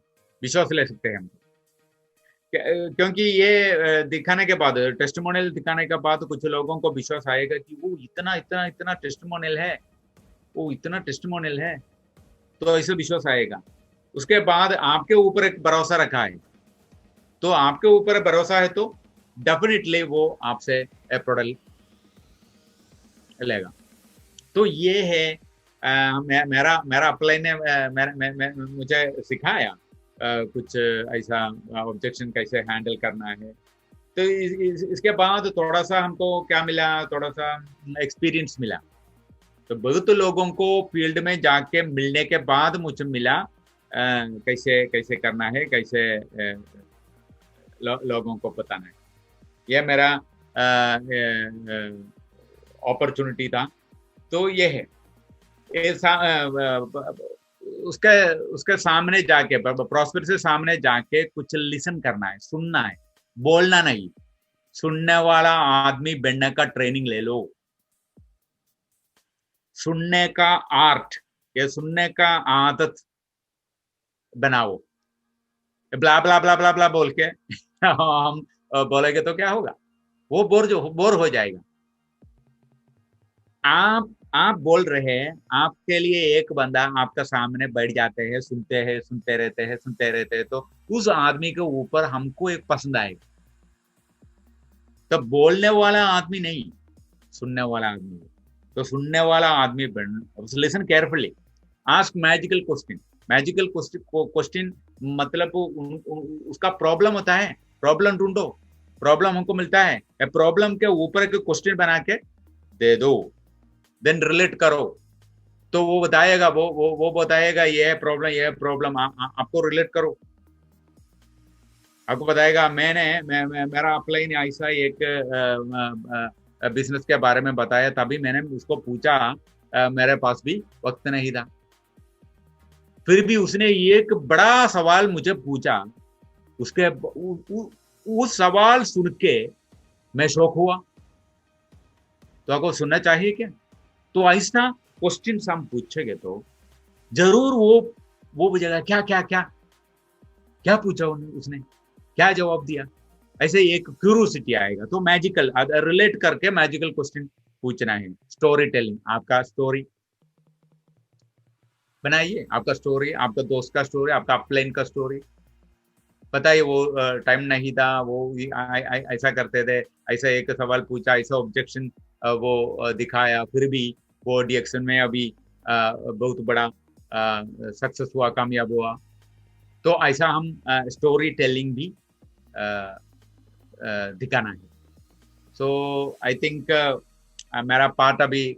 विश्वास ले सकते हैं हम। क्योंकि ये दिखाने के बाद, टेस्टिमोनियल दिखाने के बाद कुछ लोगों को विश्वास आएगा कि वो इतना इतना इतना टेस्टिमोनियल है, वो इतना टेस्टिमोनियल है, तो ऐसे विश्वास आएगा। उसके बाद आपके ऊपर एक भरोसा रखा है, तो आपके ऊपर भरोसा है तो डेफिनेटली वो आपसे प्रोडक्ट लेगा। तो ये है मेरा मेरा अपलाइन ने मुझे सिखाया कुछ ऐसा ऑब्जेक्शन कैसे हैंडल करना है। तो इसके बाद थोड़ा सा हमको क्या मिला, थोड़ा सा एक्सपीरियंस मिला। तो बहुत लोगों को फील्ड में जाके मिलने के बाद मुझे मिला कैसे कैसे करना है, कैसे लोगों को बताना है। यह मेरा अपॉर्चुनिटी था। तो ये है, उसके उसके सामने जाके, प्रॉस्पर से सामने जाके कुछ लिसन करना है, सुनना है, बोलना नहीं। सुनने वाला आदमी बनने का ट्रेनिंग ले लो। सुनने का आर्ट या सुनने का आदत बनाओ। ब्ला ब्ला ब्ला ब्ला ब्ला बोल के हम बोलेंगे तो क्या होगा, वो बोर हो जाएगा। आप बोल रहे हैं, आपके लिए एक बंदा आपका सामने बैठ जाते हैं, सुनते हैं, सुनते रहते हैं, सुनते रहते हैं, तो उस आदमी के ऊपर हमको एक पसंद आएगा। तो बोलने वाला आदमी नहीं, सुनने वाला आदमी। तो सुनने वाला आदमी बन, listen carefully, ask magical question. Magical question मतलब उसका प्रॉब्लम होता है, प्रॉब्लम ढूंढो, प्रॉब्लम हमको मिलता है, प्रॉब्लम के ऊपर एक क्वेश्चन बना के दे दो, देन रिलेट करो। तो वो बताएगा, वो बताएगा ये है प्रॉब्लम, ये है प्रॉब्लम, आपको रिलेट करो। आपको बताएगा मेरा अपलाइन ऐसा एक बिजनेस के बारे में बताया, तभी मैंने उसको पूछा, मेरे पास भी वक्त नहीं था, फिर भी उसने एक बड़ा सवाल मुझे पूछा। उसके उस सवाल सुन के मैं शौक हुआ। तो आपको सुनना चाहिए क्या? तो ऐसा क्वेश्चन हम पूछेंगे तो जरूर वो पूछेगा क्या क्या क्या क्या पूछा उसने, क्या जवाब दिया, ऐसे एक क्यूरियोसिटी आएगा। तो मैजिकल रिलेट करके मैजिकल क्वेश्चन पूछना है। स्टोरी टेलिंग, आपका स्टोरी बनाइए, आपका स्टोरी, आपका दोस्त का स्टोरी, आपका अपलाइन का स्टोरी। पता है वो टाइम नहीं था, वो ऐसा करते थे, ऐसा एक सवाल पूछा, ऐसा ऑब्जेक्शन वो दिखाया, फिर भी वो डीएक्शन में अभी बहुत बड़ा सक्सेस हुआ, कामयाब हुआ। तो ऐसा हम स्टोरी टेलिंग भी दिखाना है। सो आई थिंक मेरा पार्ट अभी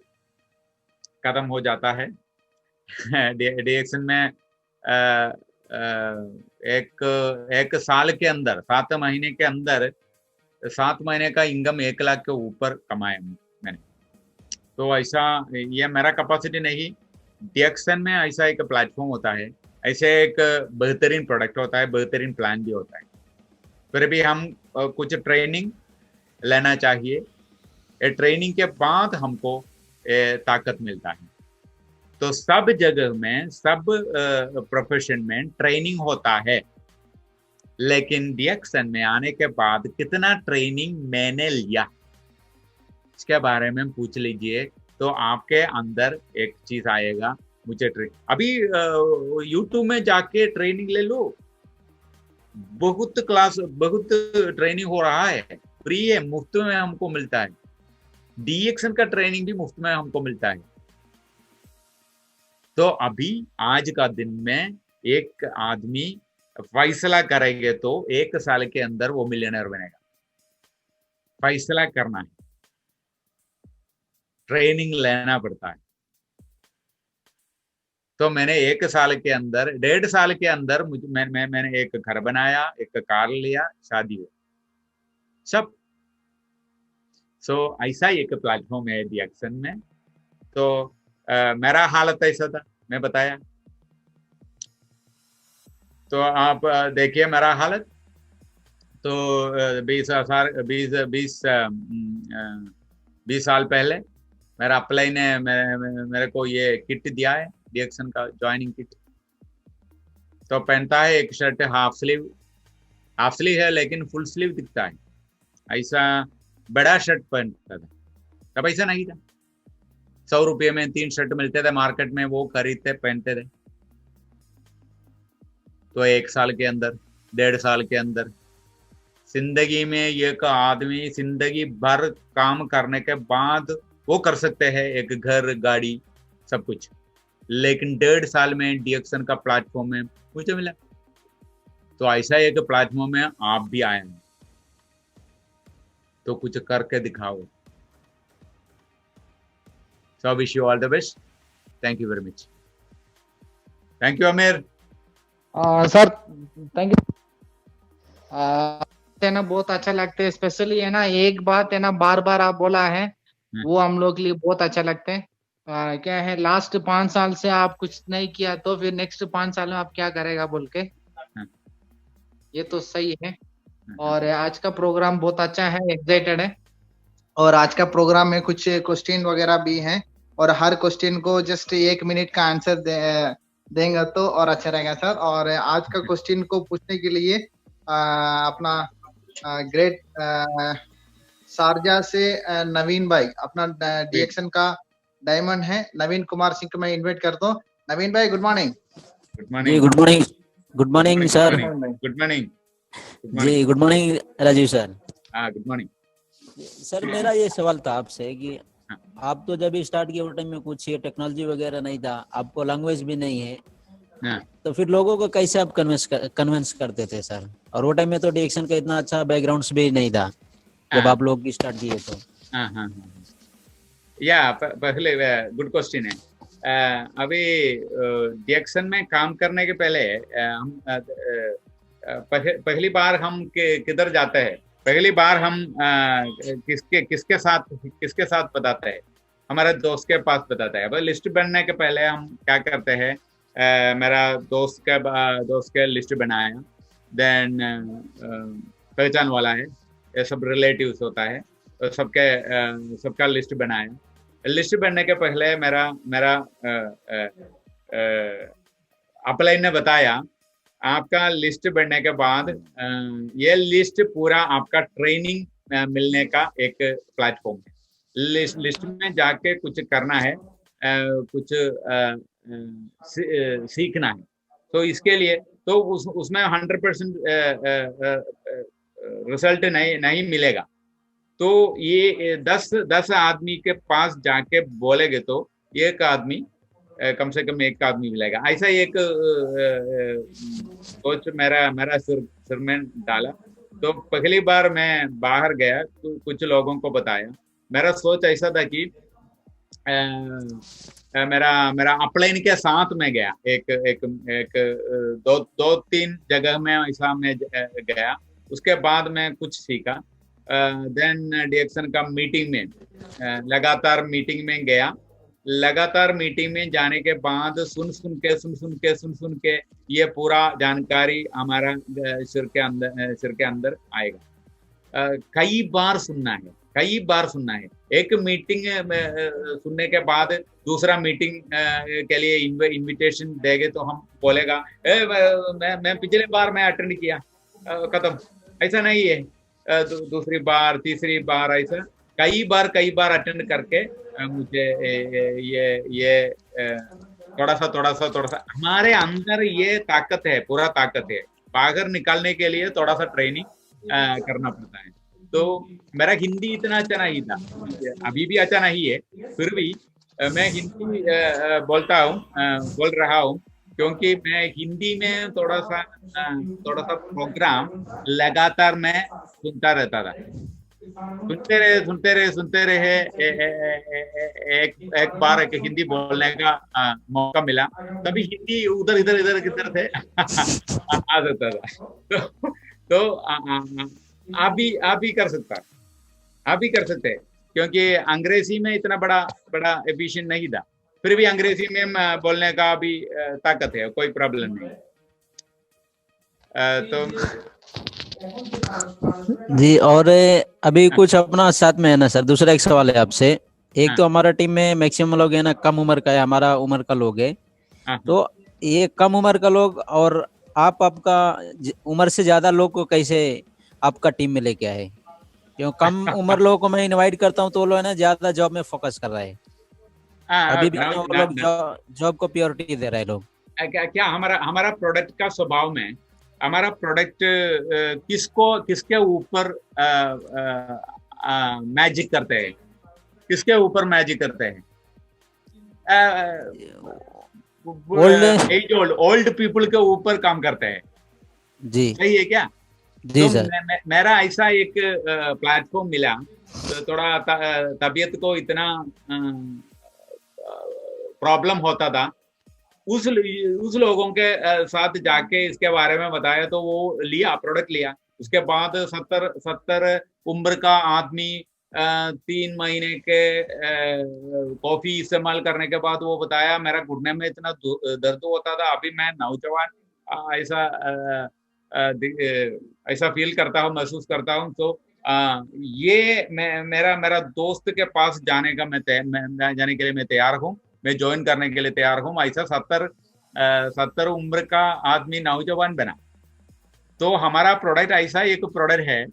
खत्म हो जाता है। डीएक्शन में एक साल के अंदर, 7 महीने के अंदर, 7 महीने का इनकम 1 लाख के ऊपर कमाया मैंने। तो ऐसा ये मेरा कैपेसिटी नहीं, डीएक्शन में ऐसा एक प्लेटफॉर्म होता है, ऐसे एक बेहतरीन प्रोडक्ट होता है, बेहतरीन प्लान भी होता है। फिर भी हम कुछ ट्रेनिंग लेना चाहिए, ट्रेनिंग के बाद हमको ताकत मिलता है। तो सब जगह में, सब प्रोफेशन में ट्रेनिंग होता है, लेकिन डीएक्शन में आने के बाद कितना ट्रेनिंग मैंने लिया इसके बारे में पूछ लीजिए, तो आपके अंदर एक चीज आएगा, मुझे अभी यूट्यूब में जाके ट्रेनिंग ले लो, बहुत क्लास, बहुत ट्रेनिंग हो रहा है, फ्री है, मुफ्त में हमको मिलता है। डीएक्शन का ट्रेनिंग भी मुफ्त में हमको मिलता है। तो अभी आज का दिन में एक आदमी फैसला करेंगे तो 1 साल के अंदर वो मिलियनर बनेगा। फैसला करना है, ट्रेनिंग लेना पड़ता है। तो मैंने 1 साल के अंदर, 1.5 साल के अंदर मैंने एक घर बनाया, एक कार लिया, शादी हुई, सब। सो ऐसा एक प्लेटफॉर्म है डीएक्शन में। तो मेरा हालत ऐसा था, मैं बताया। तो आप देखिए मेरा हालत। तो 20 साल पहले मेरा अपलाइन ने मेरे को ये किट दिया है, डीएक्शन का ज्वाइनिंग किट। तो पहनता है एक शर्ट हाफ स्लीव है लेकिन फुल स्लीव दिखता है, ऐसा बड़ा शर्ट पहनता था। तब ऐसा नहीं था, 100 रुपये में 3 शर्ट मिलते थे मार्केट में, वो खरीदते पहनते थे। तो 1 साल के अंदर, 1.5 साल के अंदर जिंदगी में एक आदमी जिंदगी भर काम करने के बाद वो कर सकते हैं एक घर, गाड़ी, सब कुछ, लेकिन 1.5 साल में डीएक्सन का प्लेटफॉर्म में मुझे मिला। तो ऐसा एक प्लेटफॉर्म में आप भी आए हैं, तो कुछ करके दिखाओ। So wish you all the best. Thank you very much. Thank you Aamir. Sir thank you. है ना, बहुत अच्छा लगता है, स्पेशली है ना एक बात है ना बार बार आप बोला है, वो हम लोग के लिए बहुत अच्छा लगता है। क्या है, लास्ट 5 साल से आप कुछ नहीं किया तो फिर नेक्स्ट 5 साल में आप क्या करेगा बोल के, ये तो सही है। और आज का प्रोग्राम बहुत अच्छा है, एक्साइटेड है। और आज का प्रोग्राम में कुछ क्वेश्चन वगैरह भी हैं, और हर क्वेश्चन को जस्ट 1 मिनट का आंसर देंगे तो और अच्छा रहेगा सर। और आज का क्वेश्चन को पूछने के लिए अपना ग्रेट शारजा से नवीन भाई, अपना डीएक्सन का डायमंड है, नवीन कुमार सिंह को मैं इनवाइट करता हूँ। नवीन भाई good morning. Good morning. Good morning. Good morning sir. Good morning जी गुड मॉर्निंग राजीव सर। हाँ गुड मॉर्निंग सर। मेरा ये सवाल था आपसे कि आप तो जब स्टार्ट किए वो टाइम में कुछ ये टेक्नोलॉजी वगैरह नहीं था, आपको लैंग्वेज भी नहीं है, तो फिर लोगों को कैसे आप कन्विंस करते थे सर? और वो टाइम में तो डीएक्सन का इतना अच्छा बैकग्राउंड भी नहीं था जब आप लोग स्टार्ट किए तो। पहले गुड क्वेश्चन है। अभी डीएक्सन में काम करने के पहले हम पहली बार हम किधर जाते हैं, पहली बार हम किसके साथ बताते हैं, हमारे दोस्त के पास बताते हैं। लिस्ट बनने के पहले हम क्या करते हैं, मेरा दोस्त के लिस्ट बनाया, देन पहचान वाला है, ये सब रिलेटिव्स होता है, तो सबका लिस्ट बनाया। लिस्ट बनने के पहले मेरा अपलाइन ने बताया, आपका लिस्ट बनने के बाद ये लिस्ट पूरा आपका ट्रेनिंग मिलने का एक प्लेटफॉर्म है। लिस्ट में जाके कुछ करना है, कुछ सीखना है, तो इसके लिए तो उसमें 100% रिजल्ट नहीं मिलेगा। तो ये 10 आदमी के पास जाके बोलेगे तो एक आदमी, कम से कम एक आदमी मिलेगा। ऐसा एक सोच मेरा सिर में डाला। तो पहली बार मैं बाहर गया तो कुछ लोगों को बताया। मेरा सोच ऐसा था कि मेरा अपलाइन के साथ में गया, एक 2-3 जगह में ऐसा मैं गया। उसके बाद मैं कुछ सीखा। देन डीएक्सन का मीटिंग में लगातार मीटिंग में गया। लगातार मीटिंग में जाने के बाद सुन सुन के ये पूरा जानकारी हमारा सिर के अंदर आएगा। कई बार सुनना है। एक मीटिंग सुनने के बाद दूसरा मीटिंग के लिए इनविटेशन देंगे तो हम बोलेगा मैं पिछले बार मैं अटेंड किया, खत्म। ऐसा नहीं है। दूसरी बार, तीसरी बार, ऐसा कई बार अटेंड करके मुझे ये थोड़ा सा हमारे अंदर ये ताकत है, पूरा ताकत है। बाहर निकालने के लिए थोड़ा सा ट्रेनिंग करना पड़ता है। तो मेरा हिंदी इतना अच्छा नहीं था, अभी भी अच्छा नहीं है, फिर भी मैं हिंदी बोल रहा हूँ, क्योंकि मैं हिंदी में थोड़ा सा प्रोग्राम लगातार मैं सुनता रहता था। सुनते रहे। एक बार एक हिंदी बोलने का मौका मिला, तभी हिंदी उधर से आ जाता था। तो आप भी कर सकते हैं, क्योंकि अंग्रेजी में इतना बड़ा एफिशिएंट नहीं था, फिर भी अंग्रेजी में बोलने का भी ताकत है, कोई प्रॉब्लम नहीं। तो जी, और अभी कुछ अपना साथ में है ना सर, दूसरा एक सवाल है आपसे। एक तो हमारा टीम में मैक्सिमम लोग है ना कम उम्र का है, हमारा उम्र का लोग है, तो ये कम उम्र का लोग और आप आपका उम्र से ज्यादा लोग को कैसे आपका टीम में लेके आए? क्यों कम उम्र लोगों को मैं इनवाइट करता हूँ तो वो लोग है ना ज्यादा जॉब में फोकस कर रहे हैं। अभी भी वो लोग जॉब को प्योरिटी दे रहे हैं लोग। क्या हमारा प्रोडक्ट का स्वभाव में, हमारा प्रोडक्ट किसके ऊपर मैजिक करते हैं, किसके ऊपर मैजिक करते हैं? ओल्ड पीपल के ऊपर काम करते हैं जी। सही है क्या? जी तो सर। मेरा ऐसा एक प्लेटफॉर्म मिला, तो थोड़ा तबीयत को इतना प्रॉब्लम होता था, उस लोगों के साथ जाके इसके बारे में बताया तो वो लिया, प्रोडक्ट लिया। उसके बाद 70 उम्र का आदमी 3 महीने के कॉफी इस्तेमाल करने के बाद वो बताया मेरा घुटने में इतना दर्द होता था, अभी मैं नौजवान ऐसा फील करता हूँ, महसूस करता हूँ। तो ये मेरा दोस्त के पास जाने का मैं जाने के लिए मैं तैयार हूँ, मैं ज्वाइन करने के लिए तैयार हूँ। ऐसा 70 उम्र का आदमी नौजवान बना, तो हमारा प्रोडक्ट ऐसा एक प्रोडक्ट है,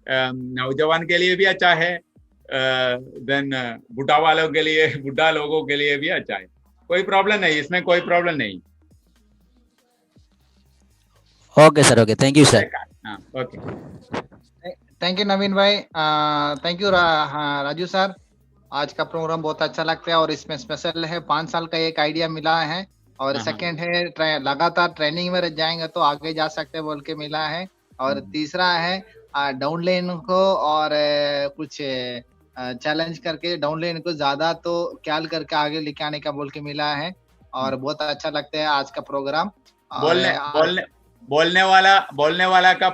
नौजवान के लिए भी अच्छा है, देन बुढ़ा लोगों के लिए भी अच्छा है। कोई प्रॉब्लम नहीं, इसमें कोई प्रॉब्लम नहीं। Okay sir, okay, thank you sir. Okay, thank you Navin भाई, थैंक यू राजू सर। आज का प्रोग्राम बहुत अच्छा लगता है और इसमें स्पेशल है 5 साल का एक आइडिया मिला है, और सेकंड है लगातार ट्रेनिंग में जाएंगे तो आगे जा सकते बोल के मिला है, और तीसरा है डाउनलाइन को और कुछ चैलेंज करके डाउनलाइन को ज्यादा तो ख्याल करके आगे लेके आने का बोल के मिला है, और बहुत अच्छा लगता है आज का प्रोग्राम। बोलने वाला का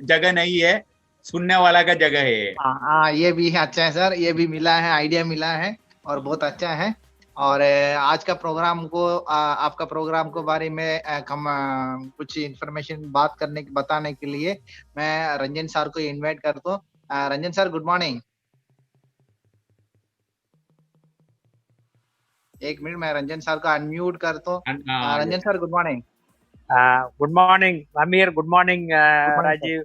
जगह नहीं है, सुनने वाला का जगह है। हाँ, ये भी है, अच्छा है सर, ये भी मिला है, आइडिया मिला है और बहुत अच्छा है। और आज का प्रोग्राम को आपका प्रोग्राम को बारे में कुछ इंफॉर्मेशन बताने के लिए मैं रंजन सर को इनवाइट करता हूँ। Ranjan sir, good morning. एक मिनट, मैं रंजन सर को अनम्यूट करता हूँ। Ranjan sir, good morning. Good morning, Amir. Good morning, Rajiv.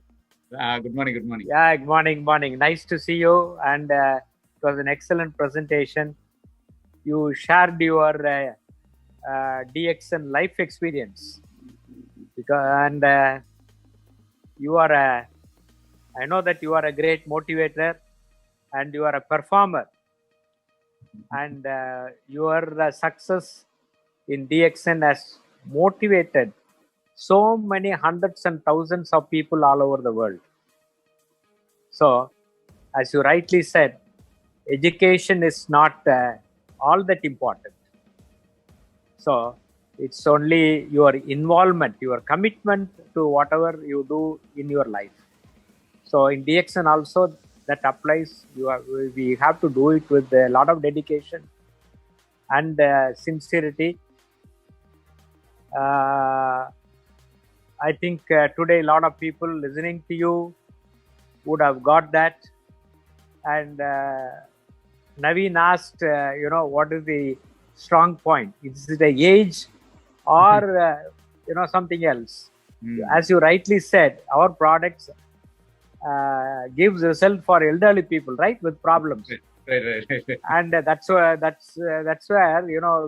Good morning. Good morning. Yeah, good morning. Morning. Nice to see you, and it was an excellent presentation. You shared your DXN life experience, and you are I know that you are a great motivator, and you are a performer, and your success in DXN has motivated so many hundreds and thousands of people all over the world. So, as you rightly said, education is not all that important. So, it's only your involvement, your commitment to whatever you do in your life. So, in DXN also that applies. We have to do it with a lot of dedication and sincerity. I think today a lot of people listening to you would have got that. And Naveen asked, what is the strong point? Is it the age or something else? As you rightly said, our products gives result for elderly people, right, with problems. Right. And that's where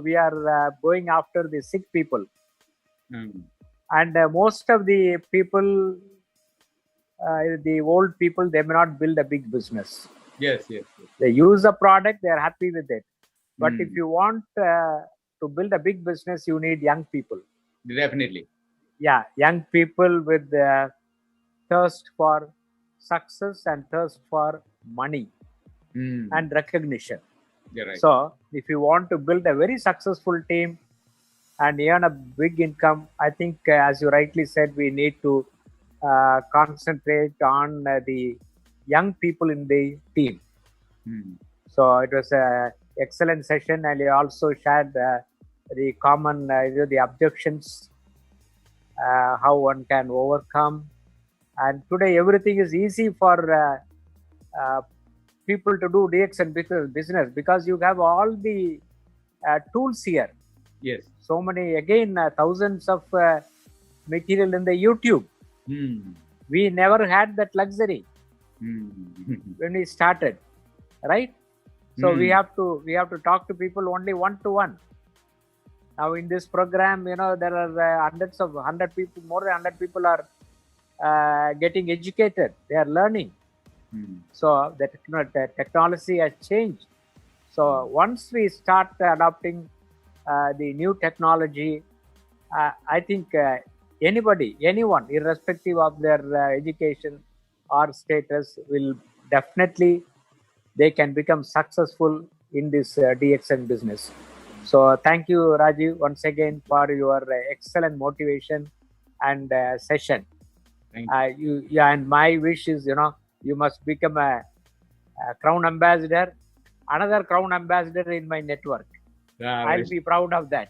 we are going after the sick people. And most of the people, the old people, they may not build a big business. Yes. They use a product, they are happy with it. But if you want to build a big business, you need young people. Definitely. Yeah, young people with thirst for success and thirst for money and recognition. You're right. So, if you want to build a very successful team and earn a big income, I think, as you rightly said, we need to concentrate on the young people in the team. So it was an excellent session, and you also shared the common the objections, how one can overcome. And today everything is easy for people to do DXN business because you have all the tools here. Yes. So many, again, thousands of material in the YouTube. We never had that luxury when we started, right? So we have to talk to people only one to one. Now in this program, you know, there are hundreds of 100 people, more than 100 people are getting educated. They are learning. So the technology has changed. So once we start adopting the new technology, I think anyone, irrespective of their education or status, will definitely, they can become successful in this DXN business. So thank you, Rajiv, once again for your excellent motivation and session. Thank you. And my wish is, you know, you must become a Crown Ambassador, another Crown Ambassador in my network. I'll be proud of that.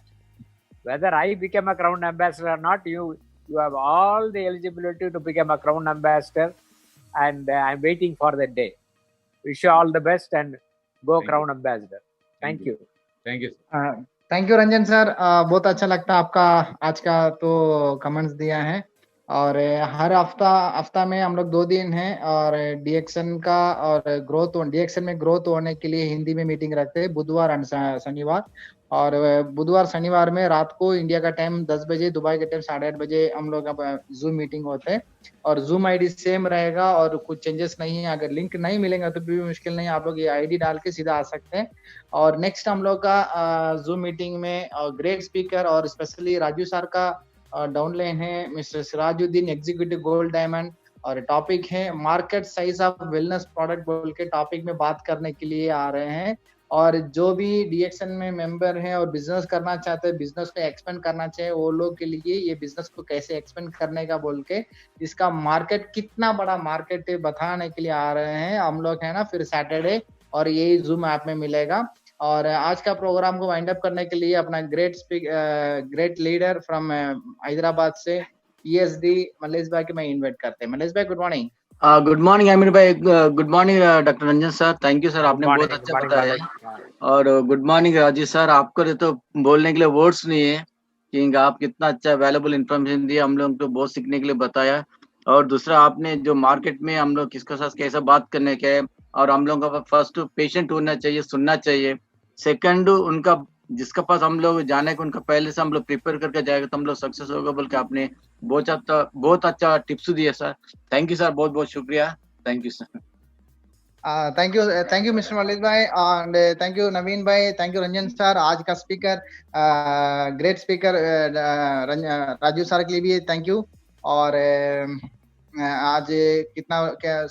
Whether I become a Crown Ambassador or not, you have all the eligibility to become a Crown Ambassador, and I'm waiting for that day. Wish you all the best and go Crown Ambassador. Thank you. Thank you. Thank you Ranjan sir, बहुत अच्छा लगता है आपका आज का तो comments दिया है। और हर हफ्ता में हम लोग 2 दिन हैं और डीएक्सन का और डीएक्सन में ग्रोथ होने के लिए हिंदी में मीटिंग रखते हैं बुधवार और शनिवार। और बुधवार शनिवार में रात को इंडिया का टाइम 10 बजे, दुबई का टाइम 8:30 बजे हम लोग जूम मीटिंग होते हैं और जूम आईडी सेम रहेगा और कुछ चेंजेस नहीं है। अगर लिंक नहीं मिलेगा तो भी मुश्किल नहीं, आप लोग ये आईडी डाल के सीधा आ सकते हैं। और नेक्स्ट हम लोग का जूम मीटिंग में ग्रेट स्पीकर और स्पेशली राजू सर का डाउनलाइन है mister Sirajuddin, executive gold diamond, और टॉपिक है market size of wellness product बोल के टॉपिक में बात करने के लिए आ रहे हैं। और जो भी डीएक्सन में मेंबर हैं और बिजनेस करना चाहते हैं, बिजनेस को एक्सपेंड करना चाहिए, वो लोग के लिए ये बिजनेस को कैसे एक्सपेंड करने का बोल के इसका मार्केट कितना बड़ा मार्केट है बताने के लिए आ रहे हैं हम लोग, है ना। फिर सैटरडे और यही जूम ऐप में मिलेगा। और आज का प्रोग्राम को वाइंड अप करने के लिए अपना ग्रेट लीडर फ्रॉम हैदराबाद से ESD मलेश भाई के मैं इन्वाइट करते हैं। मलेश भाई good morning. Good morning Aamir भाई, good morning doctor Ranjan sir, thank you sir, आपने बहुत अच्छा बताया। और गुड मॉर्निंग राजीव सर, आपको तो बोलने के लिए वर्ड्स नहीं है कि आप कितना अच्छा वैल्यूएबल इन्फॉर्मेशन दिया, हम लोग तो बहुत सीखने के लिए बताया। और दूसरा आपने जो मार्केट में हम लोग किसके साथ कैसा बात करने के है, और हम लोग का फर्स्ट पेशेंट होना चाहिए, सुनना चाहिए। सेकंड उनका जिसके पास हम लोग जाने को उनका पहले से हम लोग प्रिपेयर करके जाएगा तो हम लोग सक्सेस होगा बोल के आपने बहुत अच्छा टिप्स दिया सर। थैंक यू सर, बहुत बहुत शुक्रिया, thank you sir. Thank you mister Mallesh भाई एंड थैंक यू नवीन भाई, थैंक यू रंजन सर। आज का speaker great speaker Raju sir के लिए भी थैंक यू। और आज कितना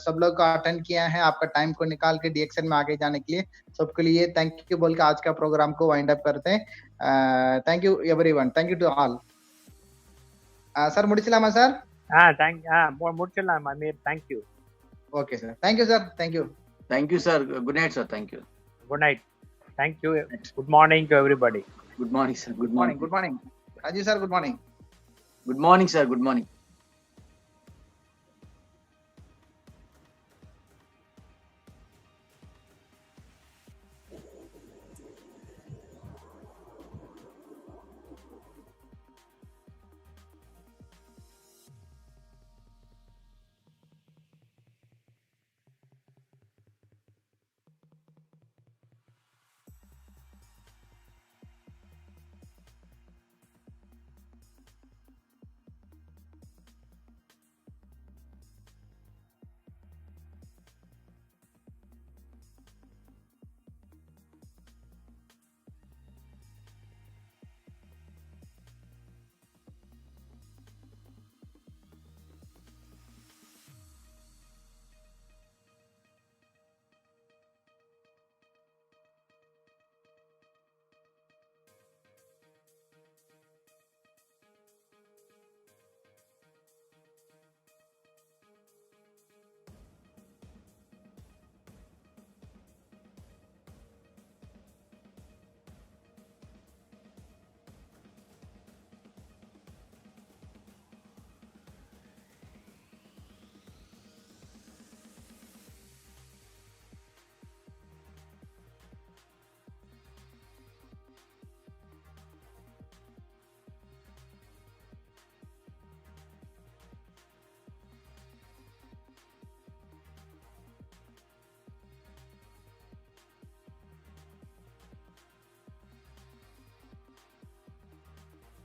सब लोग का अटेंड किया है, आपका टाइम को निकाल के डीएक्सन में आगे जाने के लिए सबके लिए थैंक यू बोल के आज का प्रोग्राम को वाइंड अप करते हैं। Thank you everyone, thank you to all. Sir मुडिचलामा सर? मुडिचलाम Amir, thank you. Okay sir, thank you sir, thank you. Thank you sir, good night sir, thank you. Good night, thank you, good morning to everybody. Good morning sir, good morning, good morning Raju sir, good morning. Good morning sir, good morning.